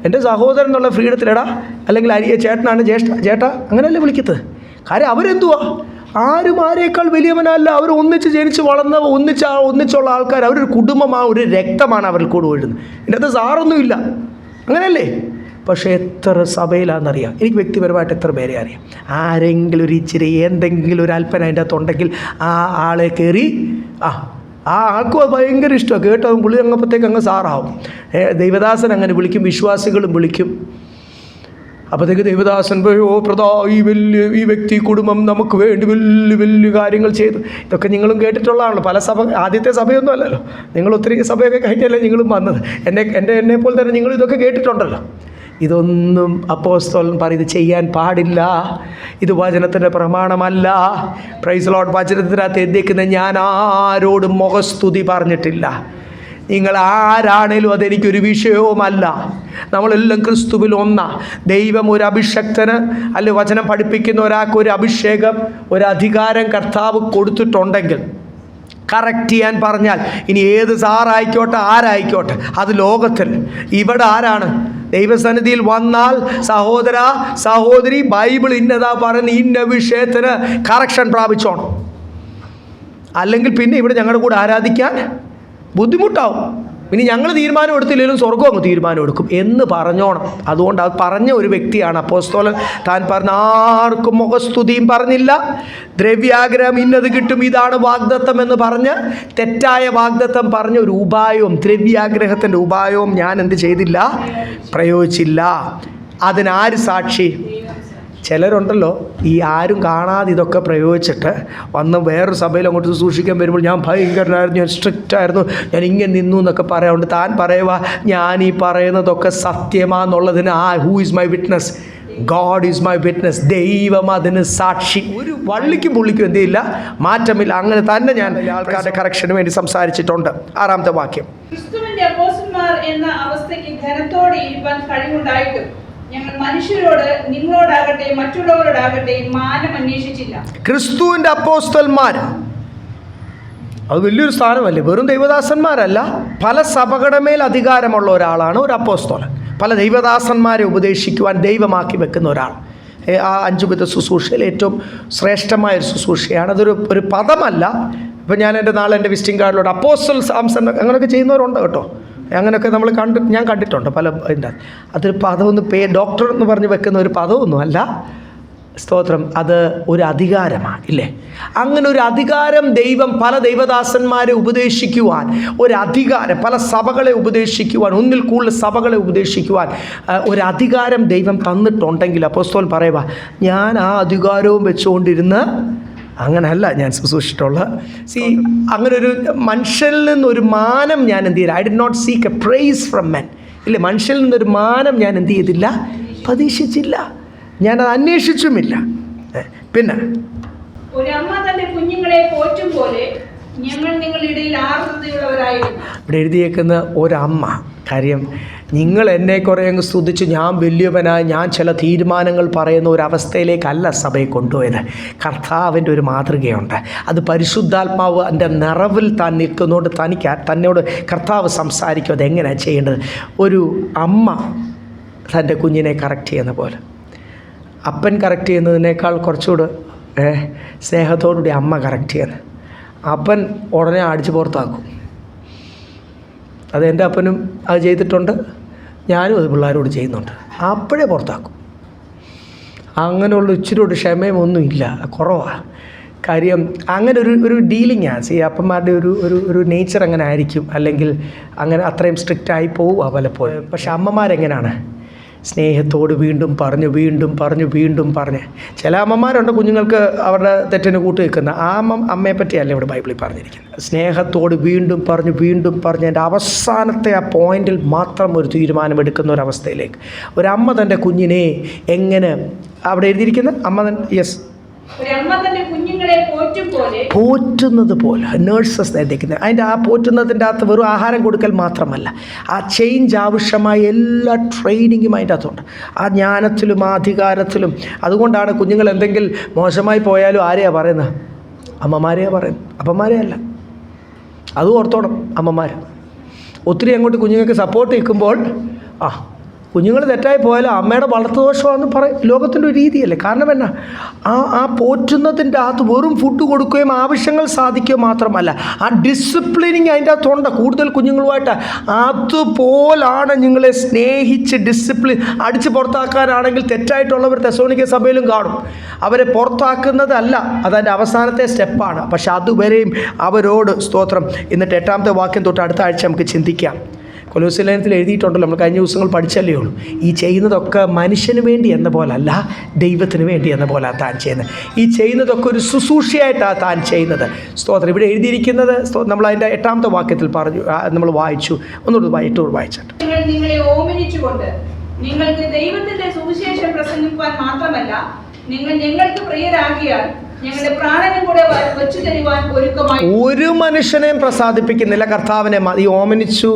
[SPEAKER 1] എൻ്റെ സഹോദരൻ എന്നുള്ള ഫ്രീഡത്തിലിടാ, അല്ലെങ്കിൽ ചേട്ടനാണ് ചേട്ടാ അങ്ങനെയല്ലേ വിളിക്കുന്നത്. കാര്യം അവരെന്തുവാ? ആരും ആരേക്കാൾ വലിയവനല്ല. അവർ ഒന്നിച്ച് ജനിച്ച് വളർന്ന ഒന്നിച്ചുള്ള ആൾക്കാർ. അവരൊരു കുടുംബമാണ്, ഒരു രക്തമാണ് അവരിൽ കൂടെ ഒഴുകുന്നത്. ഇതിൻ്റെ അകത്ത് സാറൊന്നുമില്ല. അങ്ങനെയല്ലേ? പക്ഷേ എത്ര സഭയിലാണെന്നറിയാം. എനിക്ക് വ്യക്തിപരമായിട്ട് എത്ര പേരെ അറിയാം. ആരെങ്കിലും ഒരു ഇച്ചിരി എന്തെങ്കിലും ഒരു അല്പന അതിൻ്റെ അകത്തുണ്ടെങ്കിൽ ആ ആളെ കയറി ആ ആൾക്കും അത് ഭയങ്കര ഇഷ്ടമാണ്. കേട്ടതും പുള്ളി അങ്ങപ്പോഴത്തേക്ക് അങ്ങ് സാറാവും. ദൈവദാസൻ അങ്ങനെ വിളിക്കും, വിശ്വാസികളും വിളിക്കും. അപ്പോഴത്തേക്ക് ദൈവദാസൻ ഈ വ്യക്തി കുടുംബം നമുക്ക് വേണ്ടി വലിയ കാര്യങ്ങൾ ചെയ്തു. ഇതൊക്കെ നിങ്ങളും കേട്ടിട്ടുള്ളതാണല്ലോ. പല സഭ, ആദ്യത്തെ സഭയൊന്നും അല്ലല്ലോ, നിങ്ങൾ ഒത്തിരി സഭയൊക്കെ കഴിഞ്ഞല്ലേ നിങ്ങളും വന്നത്. എന്നെ പോലെ തന്നെ നിങ്ങൾ ഇതൊക്കെ കേട്ടിട്ടുണ്ടല്ലോ. ഇതൊന്നും അപ്പോസ്തലൻ പറയും, ഇത് ചെയ്യാൻ പാടില്ല, ഇത് വചനത്തിൻ്റെ പ്രമാണമല്ല. Praise Lord. വചനത്തിനകത്ത് എഴുതിയിരിക്കുന്ന ഞാൻ ആരോടും മുഖസ്തുതി പറഞ്ഞിട്ടില്ല. നിങ്ങൾ ആരാണേലും അതെനിക്കൊരു വിഷയവുമല്ല. നമ്മളെല്ലാം ക്രിസ്തുവിൽ ഒന്നാ. ദൈവം ഒരു അഭിഷക്തന് അല്ലെ വചനം പഠിപ്പിക്കുന്ന ഒരാൾക്ക് ഒരു അഭിഷേകം, ഒരു അധികാരം കർത്താവ് കൊടുത്തിട്ടുണ്ടെങ്കിൽ കറക്റ്റ് ചെയ്യാൻ പറഞ്ഞാൽ, ഇനി ഏത് സാറായിക്കോട്ടെ ആരായിക്കോട്ടെ, അത് ലോകത്തിൽ ഇവിടെ ആരാണ് ദൈവസന്നിധിയിൽ വന്നാൽ സഹോദര സഹോദരി ബൈബിൾ ഇന്നതാ പറയുന്ന ഇന്ന വിഷയത്തിന് കറക്ഷൻ പ്രാപിച്ചോണം. അല്ലെങ്കിൽ പിന്നെ ഇവിടെ ഞങ്ങളുടെ കൂടെ ആരാധിക്കാൻ ബുദ്ധിമുട്ടാവും. ഇനി ഞങ്ങൾ തീരുമാനം എടുത്തില്ലെങ്കിലും സ്വർഗം അങ്ങ് തീരുമാനം എടുക്കും എന്ന് പറഞ്ഞോണം. അതുകൊണ്ട് അത് പറഞ്ഞ ഒരു വ്യക്തിയാണ് അപ്പോസ്തലൻ. താൻ പറഞ്ഞ ആർക്കും മുഖസ്തുതിയും പറഞ്ഞില്ല, ദ്രവ്യാഗ്രഹം ഇന്നത് കിട്ടും ഇതാണ് വാഗ്ദത്തം എന്ന് പറഞ്ഞ് തെറ്റായ വാഗ്ദത്തം പറഞ്ഞ ഒരു ഉപായവും, ദ്രവ്യാഗ്രഹത്തിൻ്റെ ഉപായവും ഞാൻ എന്ത് ചെയ്തില്ല, പ്രയോഗിച്ചില്ല. അതിനാര് സാക്ഷി? ചിലരുണ്ടല്ലോ ഈ ആരും കാണാതെ ഇതൊക്കെ പ്രയോഗിച്ചിട്ട് വന്ന് വേറൊരു സഭയിൽ അങ്ങോട്ട് സൂക്ഷിക്കാൻ വരുമ്പോൾ ഞാൻ ഭയങ്കരനായിരുന്നു, ഞാൻ സ്ട്രിക്റ്റ് ആയിരുന്നു, ഞാൻ ഇങ്ങനെ നിന്നു എന്നൊക്കെ പറയാറുണ്ട്. താൻ പറയുക ഞാൻ ഈ പറയുന്നതൊക്കെ സത്യമാണെന്നുള്ളതിന് who is my witness? God is my witness. ദൈവം അതിന് സാക്ഷി. ഒരു വള്ളിക്കും പുള്ളിക്കും എന്ത് ചെയ്യില്ല, മാറ്റമില്ല. അങ്ങനെ തന്നെ ഞാൻ ആൾക്കാരുടെ കറക്ഷന് വേണ്ടി സംസാരിച്ചിട്ടുണ്ട്. 6-ാമത്തെ വാക്യം.
[SPEAKER 2] ക്രിസ്തുവിന്റെ അപ്പോസ്തലന്മാർ എന്ന അവസ്ഥയ്ക്ക് ഘനത്തോടെ ഇരിപ്പാൻ കഴിവുണ്ടായിട്ടും ഞങ്ങൾ മനുഷ്യരോട്, നിങ്ങളോടാകട്ടെ മറ്റുള്ളവരോടാകട്ടെ മാനം അന്വേഷിച്ചില്ല.
[SPEAKER 1] ക്രിസ്തുവിന്റെ അപ്പോസ്തലന്മാർ അത് വലിയൊരു സ്ഥാനമല്ലേ. വെറും ദൈവദാസന്മാരല്ല, പല സഭകളുടെ മേൽ അധികാരമുള്ള ഒരാളാണ് ഒരു അപ്പോസ്തലൻ. പല ദൈവദാസന്മാരെ ഉപദേശിക്കുവാൻ ദൈവമാക്കി വെക്കുന്ന ഒരാൾ. ആ 5 വിധ ശുശ്രൂഷയിൽ ഏറ്റവും ശ്രേഷ്ഠമായൊരു ശുശ്രൂഷയാണ്. ഒരു പദമല്ല. ഇപ്പം ഞാൻ നാളെ വിസിറ്റിംഗ് കാർഡിലോട്ട് അപ്പോസ്റ്റൽ സാംസൺ അങ്ങനെയൊക്കെ ചെയ്യുന്നവരുണ്ട് കേട്ടോ. അങ്ങനെയൊക്കെ നമ്മൾ ഞാൻ കണ്ടിട്ടുണ്ട് പല ഇതിൻ്റെ. അതൊരു പദമൊന്നും ഡോക്ടർ എന്ന് പറഞ്ഞ് വെക്കുന്ന ഒരു പദമൊന്നും അല്ല. സ്തോത്രം. അത് ഒരു അധികാരമാണ്, ഇല്ലേ? അങ്ങനെ ഒരു അധികാരം ദൈവം പല ദൈവദാസന്മാരെ ഉപദേശിക്കുവാൻ, ഒരു അധികാരം പല സഭകളെ ഉപദേശിക്കുവാൻ, ഒന്നിൽ കൂടുതൽ സഭകളെ ഉപദേശിക്കുവാൻ ഒരു അധികാരം ദൈവം തന്നിട്ടുണ്ടെങ്കിൽ അപ്പോസ്തലൻ പറയുക, ഞാൻ ആ അധികാരവും വെച്ചുകൊണ്ടിരുന്ന് അങ്ങനെയല്ല ഞാൻ ശുശ്രൂഷിച്ചിട്ടുള്ളത്. അങ്ങനെ ഒരു മനുഷ്യനിൽ നിന്നൊരു മാനം ഞാൻ എന്ത് ചെയ്യില്ല. I did not seek a praise from men. ഇല്ലേ, മനുഷ്യനിൽ നിന്നൊരു മാനം ഞാൻ എന്ത് ചെയ്തില്ല, പ്രതീക്ഷിച്ചില്ല, ഞാനത് അന്വേഷിച്ചുമില്ല. പിന്നെ
[SPEAKER 2] ഒരമ്മ തന്റെ കുഞ്ഞുങ്ങളെ പോറ്റും പോലെ ഞങ്ങൾ നിങ്ങളുടെ ഇടയിൽ ആർദ്രതയുള്ളവരായിരുന്നു.
[SPEAKER 1] ഇവിടെ എഴുതിയേക്കുന്ന ഒരമ്മ. കാര്യം നിങ്ങൾ എന്നെ കുറേ അങ്ങ് സ്തുതിച്ച് ഞാൻ വലിയവനായി ഞാൻ ചില തീരുമാനങ്ങൾ പറയുന്ന ഒരവസ്ഥയിലേക്കല്ല സഭയെ കൊണ്ടുപോയത്. കർത്താവിൻ്റെ ഒരു മാതൃകയുണ്ട്. അത് പരിശുദ്ധാത്മാവ് എൻ്റെ നിറവിൽ താൻ നിൽക്കുന്നതുകൊണ്ട് തന്നോട് കർത്താവ് സംസാരിക്കും അതെങ്ങനെയാണ് ചെയ്യേണ്ടത്. ഒരു അമ്മ തൻ്റെ കുഞ്ഞിനെ കറക്റ്റ് ചെയ്യുന്ന പോലെ, അപ്പൻ കറക്റ്റ് ചെയ്യുന്നതിനേക്കാൾ കുറച്ചുകൂടെ സ്നേഹത്തോടുകൂടി അമ്മ കറക്റ്റ് ചെയ്യുന്നത്. അപ്പൻ ഉടനെ അടിച്ച് പുറത്താക്കും. അത് എൻ്റെ അപ്പനും അത് ചെയ്തിട്ടുണ്ട്, ഞാനും അത് പിള്ളേരോട് ചെയ്യുന്നുണ്ട്. അപ്പോഴേ പുറത്താക്കും. അങ്ങനെയുള്ള ഇച്ചിരി ക്ഷമയൊന്നുമില്ല, കുറവാണ്. കാര്യം അങ്ങനെ ഒരു ഡീലിങ്ങാണ്. അപ്പന്മാരുടെ ഒരു നേച്ചർ അങ്ങനെ ആയിരിക്കും, അല്ലെങ്കിൽ അങ്ങനെ അത്രയും സ്ട്രിക്റ്റായി പോവുക പലപ്പോഴും. പക്ഷെ അമ്മമാരെങ്ങനെയാണ്? സ്നേഹത്തോട് വീണ്ടും പറഞ്ഞ്. ചില അമ്മമാരുണ്ട് കുഞ്ഞുങ്ങൾക്ക് അവരുടെ തെറ്റിന് കൂട്ട് നിൽക്കുന്ന. ആ അമ്മയെ പറ്റിയല്ല ഇവിടെ ബൈബിളിൽ പറഞ്ഞിരിക്കുന്നത്. സ്നേഹത്തോട് വീണ്ടും പറഞ്ഞ് എൻ്റെ അവസാനത്തെ ആ പോയിന്റിൽ മാത്രം ഒരു തീരുമാനമെടുക്കുന്ന ഒരവസ്ഥയിലേക്ക് ഒരമ്മ തൻ്റെ കുഞ്ഞിനെ എങ്ങനെ അവിടെ എഴുതിയിരിക്കുന്നത് പോറ്റുന്നത് പോലെ നേഴ്സസ് എഴുതിക്കുന്നത്. അതിൻ്റെ ആ പോറ്റുന്നതിൻ്റെ അകത്ത് വെറും ആഹാരം കൊടുക്കൽ മാത്രമല്ല, ആ ചേഞ്ച് ആവശ്യമായ എല്ലാ ട്രെയിനിങ്ങും അതിൻ്റെ അകത്തുണ്ട്. ആ ജ്ഞാനത്തിലും ആ അധികാരത്തിലും. അതുകൊണ്ടാണ് കുഞ്ഞുങ്ങൾ എന്തെങ്കിലും മോശമായി പോയാലും ആരെയാണ് പറയുന്നത്? അമ്മമാരെയാണ് പറയുന്നത്, അപ്പന്മാരെ അല്ല. അതും ഓർത്തോണം. അമ്മമാർ ഒത്തിരി അങ്ങോട്ട് കുഞ്ഞുങ്ങൾക്ക് സപ്പോർട്ട് നിൽക്കുമ്പോൾ കുഞ്ഞുങ്ങൾ തെറ്റായി പോയാലും അമ്മയുടെ വളർത്തുദോഷമാണെന്ന് പറയും ലോകത്തിൻ്റെ ഒരു രീതിയല്ലേ. കാരണം എന്നാ, ആ പോറ്റുന്നതിൻ്റെ അകത്ത് വെറും ഫുഡ് കൊടുക്കുകയും ആവശ്യങ്ങൾ സാധിക്കുകയും മാത്രമല്ല, ആ ഡിസിപ്ലിനിങ് അതിൻ്റെ അകത്തുണ്ട് കൂടുതൽ കുഞ്ഞുങ്ങളുമായിട്ട്. അതുപോലാണ് നിങ്ങളെ സ്നേഹിച്ച് ഡിസിപ്ലിൻ അടിച്ച് പുറത്താക്കാനാണെങ്കിൽ തെറ്റായിട്ടുള്ളവർ തെസ്സലോനിക്ക സഭയിലും കാണും. അവരെ പുറത്താക്കുന്നതല്ല അതതിൻ്റെ അവസാനത്തെ സ്റ്റെപ്പാണ്. പക്ഷെ അതുവരെയും അവരോട് സ്തോത്രം. എന്നിട്ട് 8ാമത്തെ വാക്യം തൊട്ട് അടുത്ത ആഴ്ച നമുക്ക് ചിന്തിക്കാം. കൊലോസ്യ ലേഖനത്തിൽ എഴുതിയിട്ടുണ്ടല്ലോ, നമ്മൾ കഴിഞ്ഞ ദിവസങ്ങൾ പഠിച്ചല്ലേ ഉള്ളൂ. ഈ ചെയ്യുന്നതൊക്കെ മനുഷ്യന് വേണ്ടി എന്ന പോലല്ല, ദൈവത്തിന് വേണ്ടി എന്ന പോലെ താൻ ചെയ്യുന്നത്. ഈ ചെയ്യുന്നതൊക്കെ ഒരു ശുശ്രൂഷയായിട്ടാണ് താൻ ചെയ്യുന്നത്. സ്തോത്രം. ഇവിടെ എഴുതിയിരിക്കുന്നത് നമ്മൾ അതിൻ്റെ 8ാമത്തെ വാക്യത്തിൽ പറഞ്ഞു, നമ്മൾ വായിച്ചു. ഒന്നുകൂടി വായിച്ചിട്ട്,
[SPEAKER 2] നിങ്ങളെ ഓമനിച്ചുകൊണ്ട് നിങ്ങൾക്ക് ദൈവത്തിന്റെ സുവിശേഷം പ്രസംഗിക്കുവാൻ മാത്രമല്ല, നിങ്ങൾ ഞങ്ങൾക്ക് പ്രിയരാകിയാൽ ഞങ്ങളുടെ പ്രാണനും കൂടെ വെച്ചു തരുവാൻ ഒരുക്കമായി. ഒരു
[SPEAKER 1] മനുഷ്യനെയും പ്രസാദിപ്പിക്കുന്നില്ല കർത്താവിനെ. ഈ ഓമനിച്ചു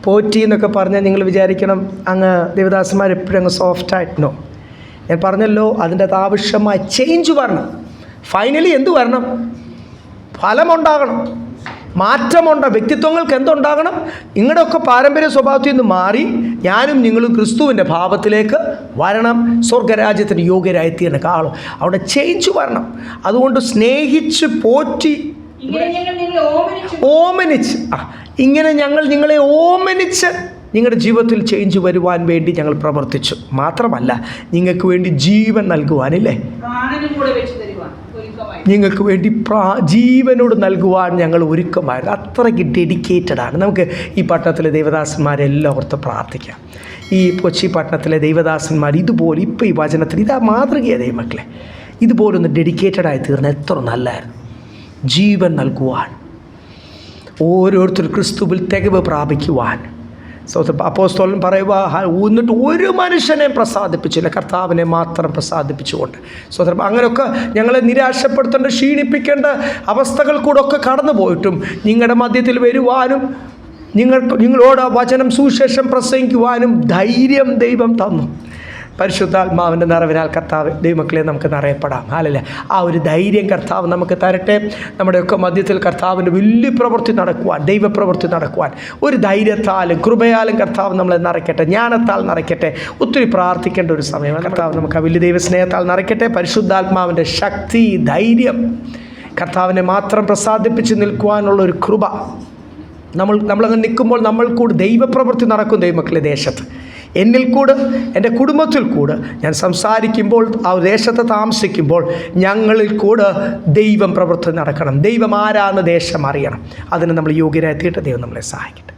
[SPEAKER 1] പോറ്റി എന്നൊക്കെ പറഞ്ഞാൽ നിങ്ങൾ വിചാരിക്കണം അങ്ങ് ദേവദാസന്മാർ എപ്പോഴും അങ്ങ് സോഫ്റ്റായിട്ടോ. ഞാൻ പറഞ്ഞല്ലോ, അതിൻ്റെ ആവശ്യമായ ചേഞ്ച് വരണം. ഫൈനലി എന്ത് വരണം? ഫലമുണ്ടാകണം, മാറ്റമുണ്ട്. വ്യക്തിത്വങ്ങൾക്ക് എന്തുണ്ടാകണം? നിങ്ങളുടെയൊക്കെ പാരമ്പര്യ സ്വഭാവത്തിൽ നിന്ന് മാറി ഞാനും നിങ്ങളും ക്രിസ്തുവിൻ്റെ ഭാവത്തിലേക്ക് വരണം. സ്വർഗരാജ്യത്തിന് യോഗ്യരായിത്തീരണം. കാണും അവിടെ ചേഞ്ച് വരണം. അതുകൊണ്ട് സ്നേഹിച്ച് പോറ്റി ഓമനിച്ച് ഇങ്ങനെ ഞങ്ങൾ നിങ്ങളെ ഓമനിച്ച് നിങ്ങളുടെ ജീവിതത്തിൽ ചേഞ്ച് വരുവാൻ വേണ്ടി ഞങ്ങൾ പ്രവർത്തിച്ചു. മാത്രമല്ല നിങ്ങൾക്ക് വേണ്ടി ജീവൻ നൽകുവാനില്ലേ, നിങ്ങൾക്ക് വേണ്ടി ജീവനോട് നൽകുവാൻ ഞങ്ങൾ ഒരുക്കമായിരുന്നു. അത്രയ്ക്ക് ഡെഡിക്കേറ്റഡാണ്. നമുക്ക് ഈ പട്ടണത്തിലെ ദൈവദാസന്മാരെല്ലാം ഓർത്ത് പ്രാർത്ഥിക്കാം. ഈ കൊച്ചി പട്ടണത്തിലെ ദൈവദാസന്മാർ ഇതുപോലെ ഇപ്പോൾ ഈ വചനത്തിൽ ഇതാ മാതൃകയാണ് ദൈവമക്കളെ. ഇതുപോലൊന്ന് ഡെഡിക്കേറ്റഡായി തീർന്ന എത്ര നല്ലതായിരുന്നു. ജീവൻ നൽകുവാൻ, ഓരോരുത്തർ ക്രിസ്തുവിൽ തികവ് പ്രാപിക്കുവാൻ. അപ്പോസ്തലൻ പറയുക, എന്നിട്ട് ഒരു മനുഷ്യനെ പ്രസാദിപ്പിച്ചില്ല, കർത്താവിനെ മാത്രം പ്രസാദിപ്പിച്ചുകൊണ്ട്. സ്വതന്ത്രം അങ്ങനെയൊക്കെ ഞങ്ങളെ നിരാശപ്പെടുത്തേണ്ട, ക്ഷീണിപ്പിക്കേണ്ട അവസ്ഥകൾ കൂടെ ഒക്കെ കടന്നു പോയിട്ടും നിങ്ങളുടെ മധ്യത്തിൽ വരുവാനും നിങ്ങളോട് വചനം സുവിശേഷം പ്രസംഗിക്കുവാനും ധൈര്യം ദൈവം തന്നു. പരിശുദ്ധാത്മാവിൻ്റെ നിറവിനാൽ കർത്താവ് ദൈവമക്കളെ നമുക്ക് നിറയപ്പെടാം. ഹല്ലേലൂയ. ആ ഒരു ധൈര്യം കർത്താവ് നമുക്ക് തരട്ടെ. നമ്മുടെയൊക്കെ മധ്യത്തിൽ കർത്താവിൻ്റെ വലിയ പ്രവൃത്തി നടക്കുവാൻ, ദൈവപ്രവൃത്തി നടക്കുവാൻ ഒരു ധൈര്യത്താലും കൃപയാലും കർത്താവ് നമ്മളെ നിറയ്ക്കട്ടെ, ജ്ഞാനത്താൽ നിറയ്ക്കട്ടെ. ഒത്തിരി പ്രാർത്ഥിക്കേണ്ട ഒരു സമയമാണ്. കർത്താവ് നമുക്ക് ആ വലിയ ദൈവസ്നേഹത്താൽ നിറയ്ക്കട്ടെ. പരിശുദ്ധാത്മാവിൻ്റെ ശക്തി, ധൈര്യം, കർത്താവിനെ മാത്രം പ്രസാദിപ്പിച്ച് നിൽക്കുവാനുള്ള ഒരു കൃപ നമ്മളങ്ങ് നിൽക്കുമ്പോൾ നമ്മൾ കൂടെ ദൈവപ്രവൃത്തി നടക്കും. ദൈവമക്കളെ ദേശത്ത് എന്നിൽ കൂടെ, എൻ്റെ കുടുംബത്തിൽ കൂടെ ഞാൻ സംസാരിക്കുമ്പോൾ, ആ ദേശത്ത് താമസിക്കുമ്പോൾ ഞങ്ങളിൽ കൂടെ ദൈവം പ്രവൃത്തി നടക്കണം. ദൈവം ആരാന്ന് ദേശം അറിയണം. അതിന് നമ്മൾ യോഗ്യരായി തീർത്ത് ദൈവം നമ്മളെ സഹായിക്കട്ടെ.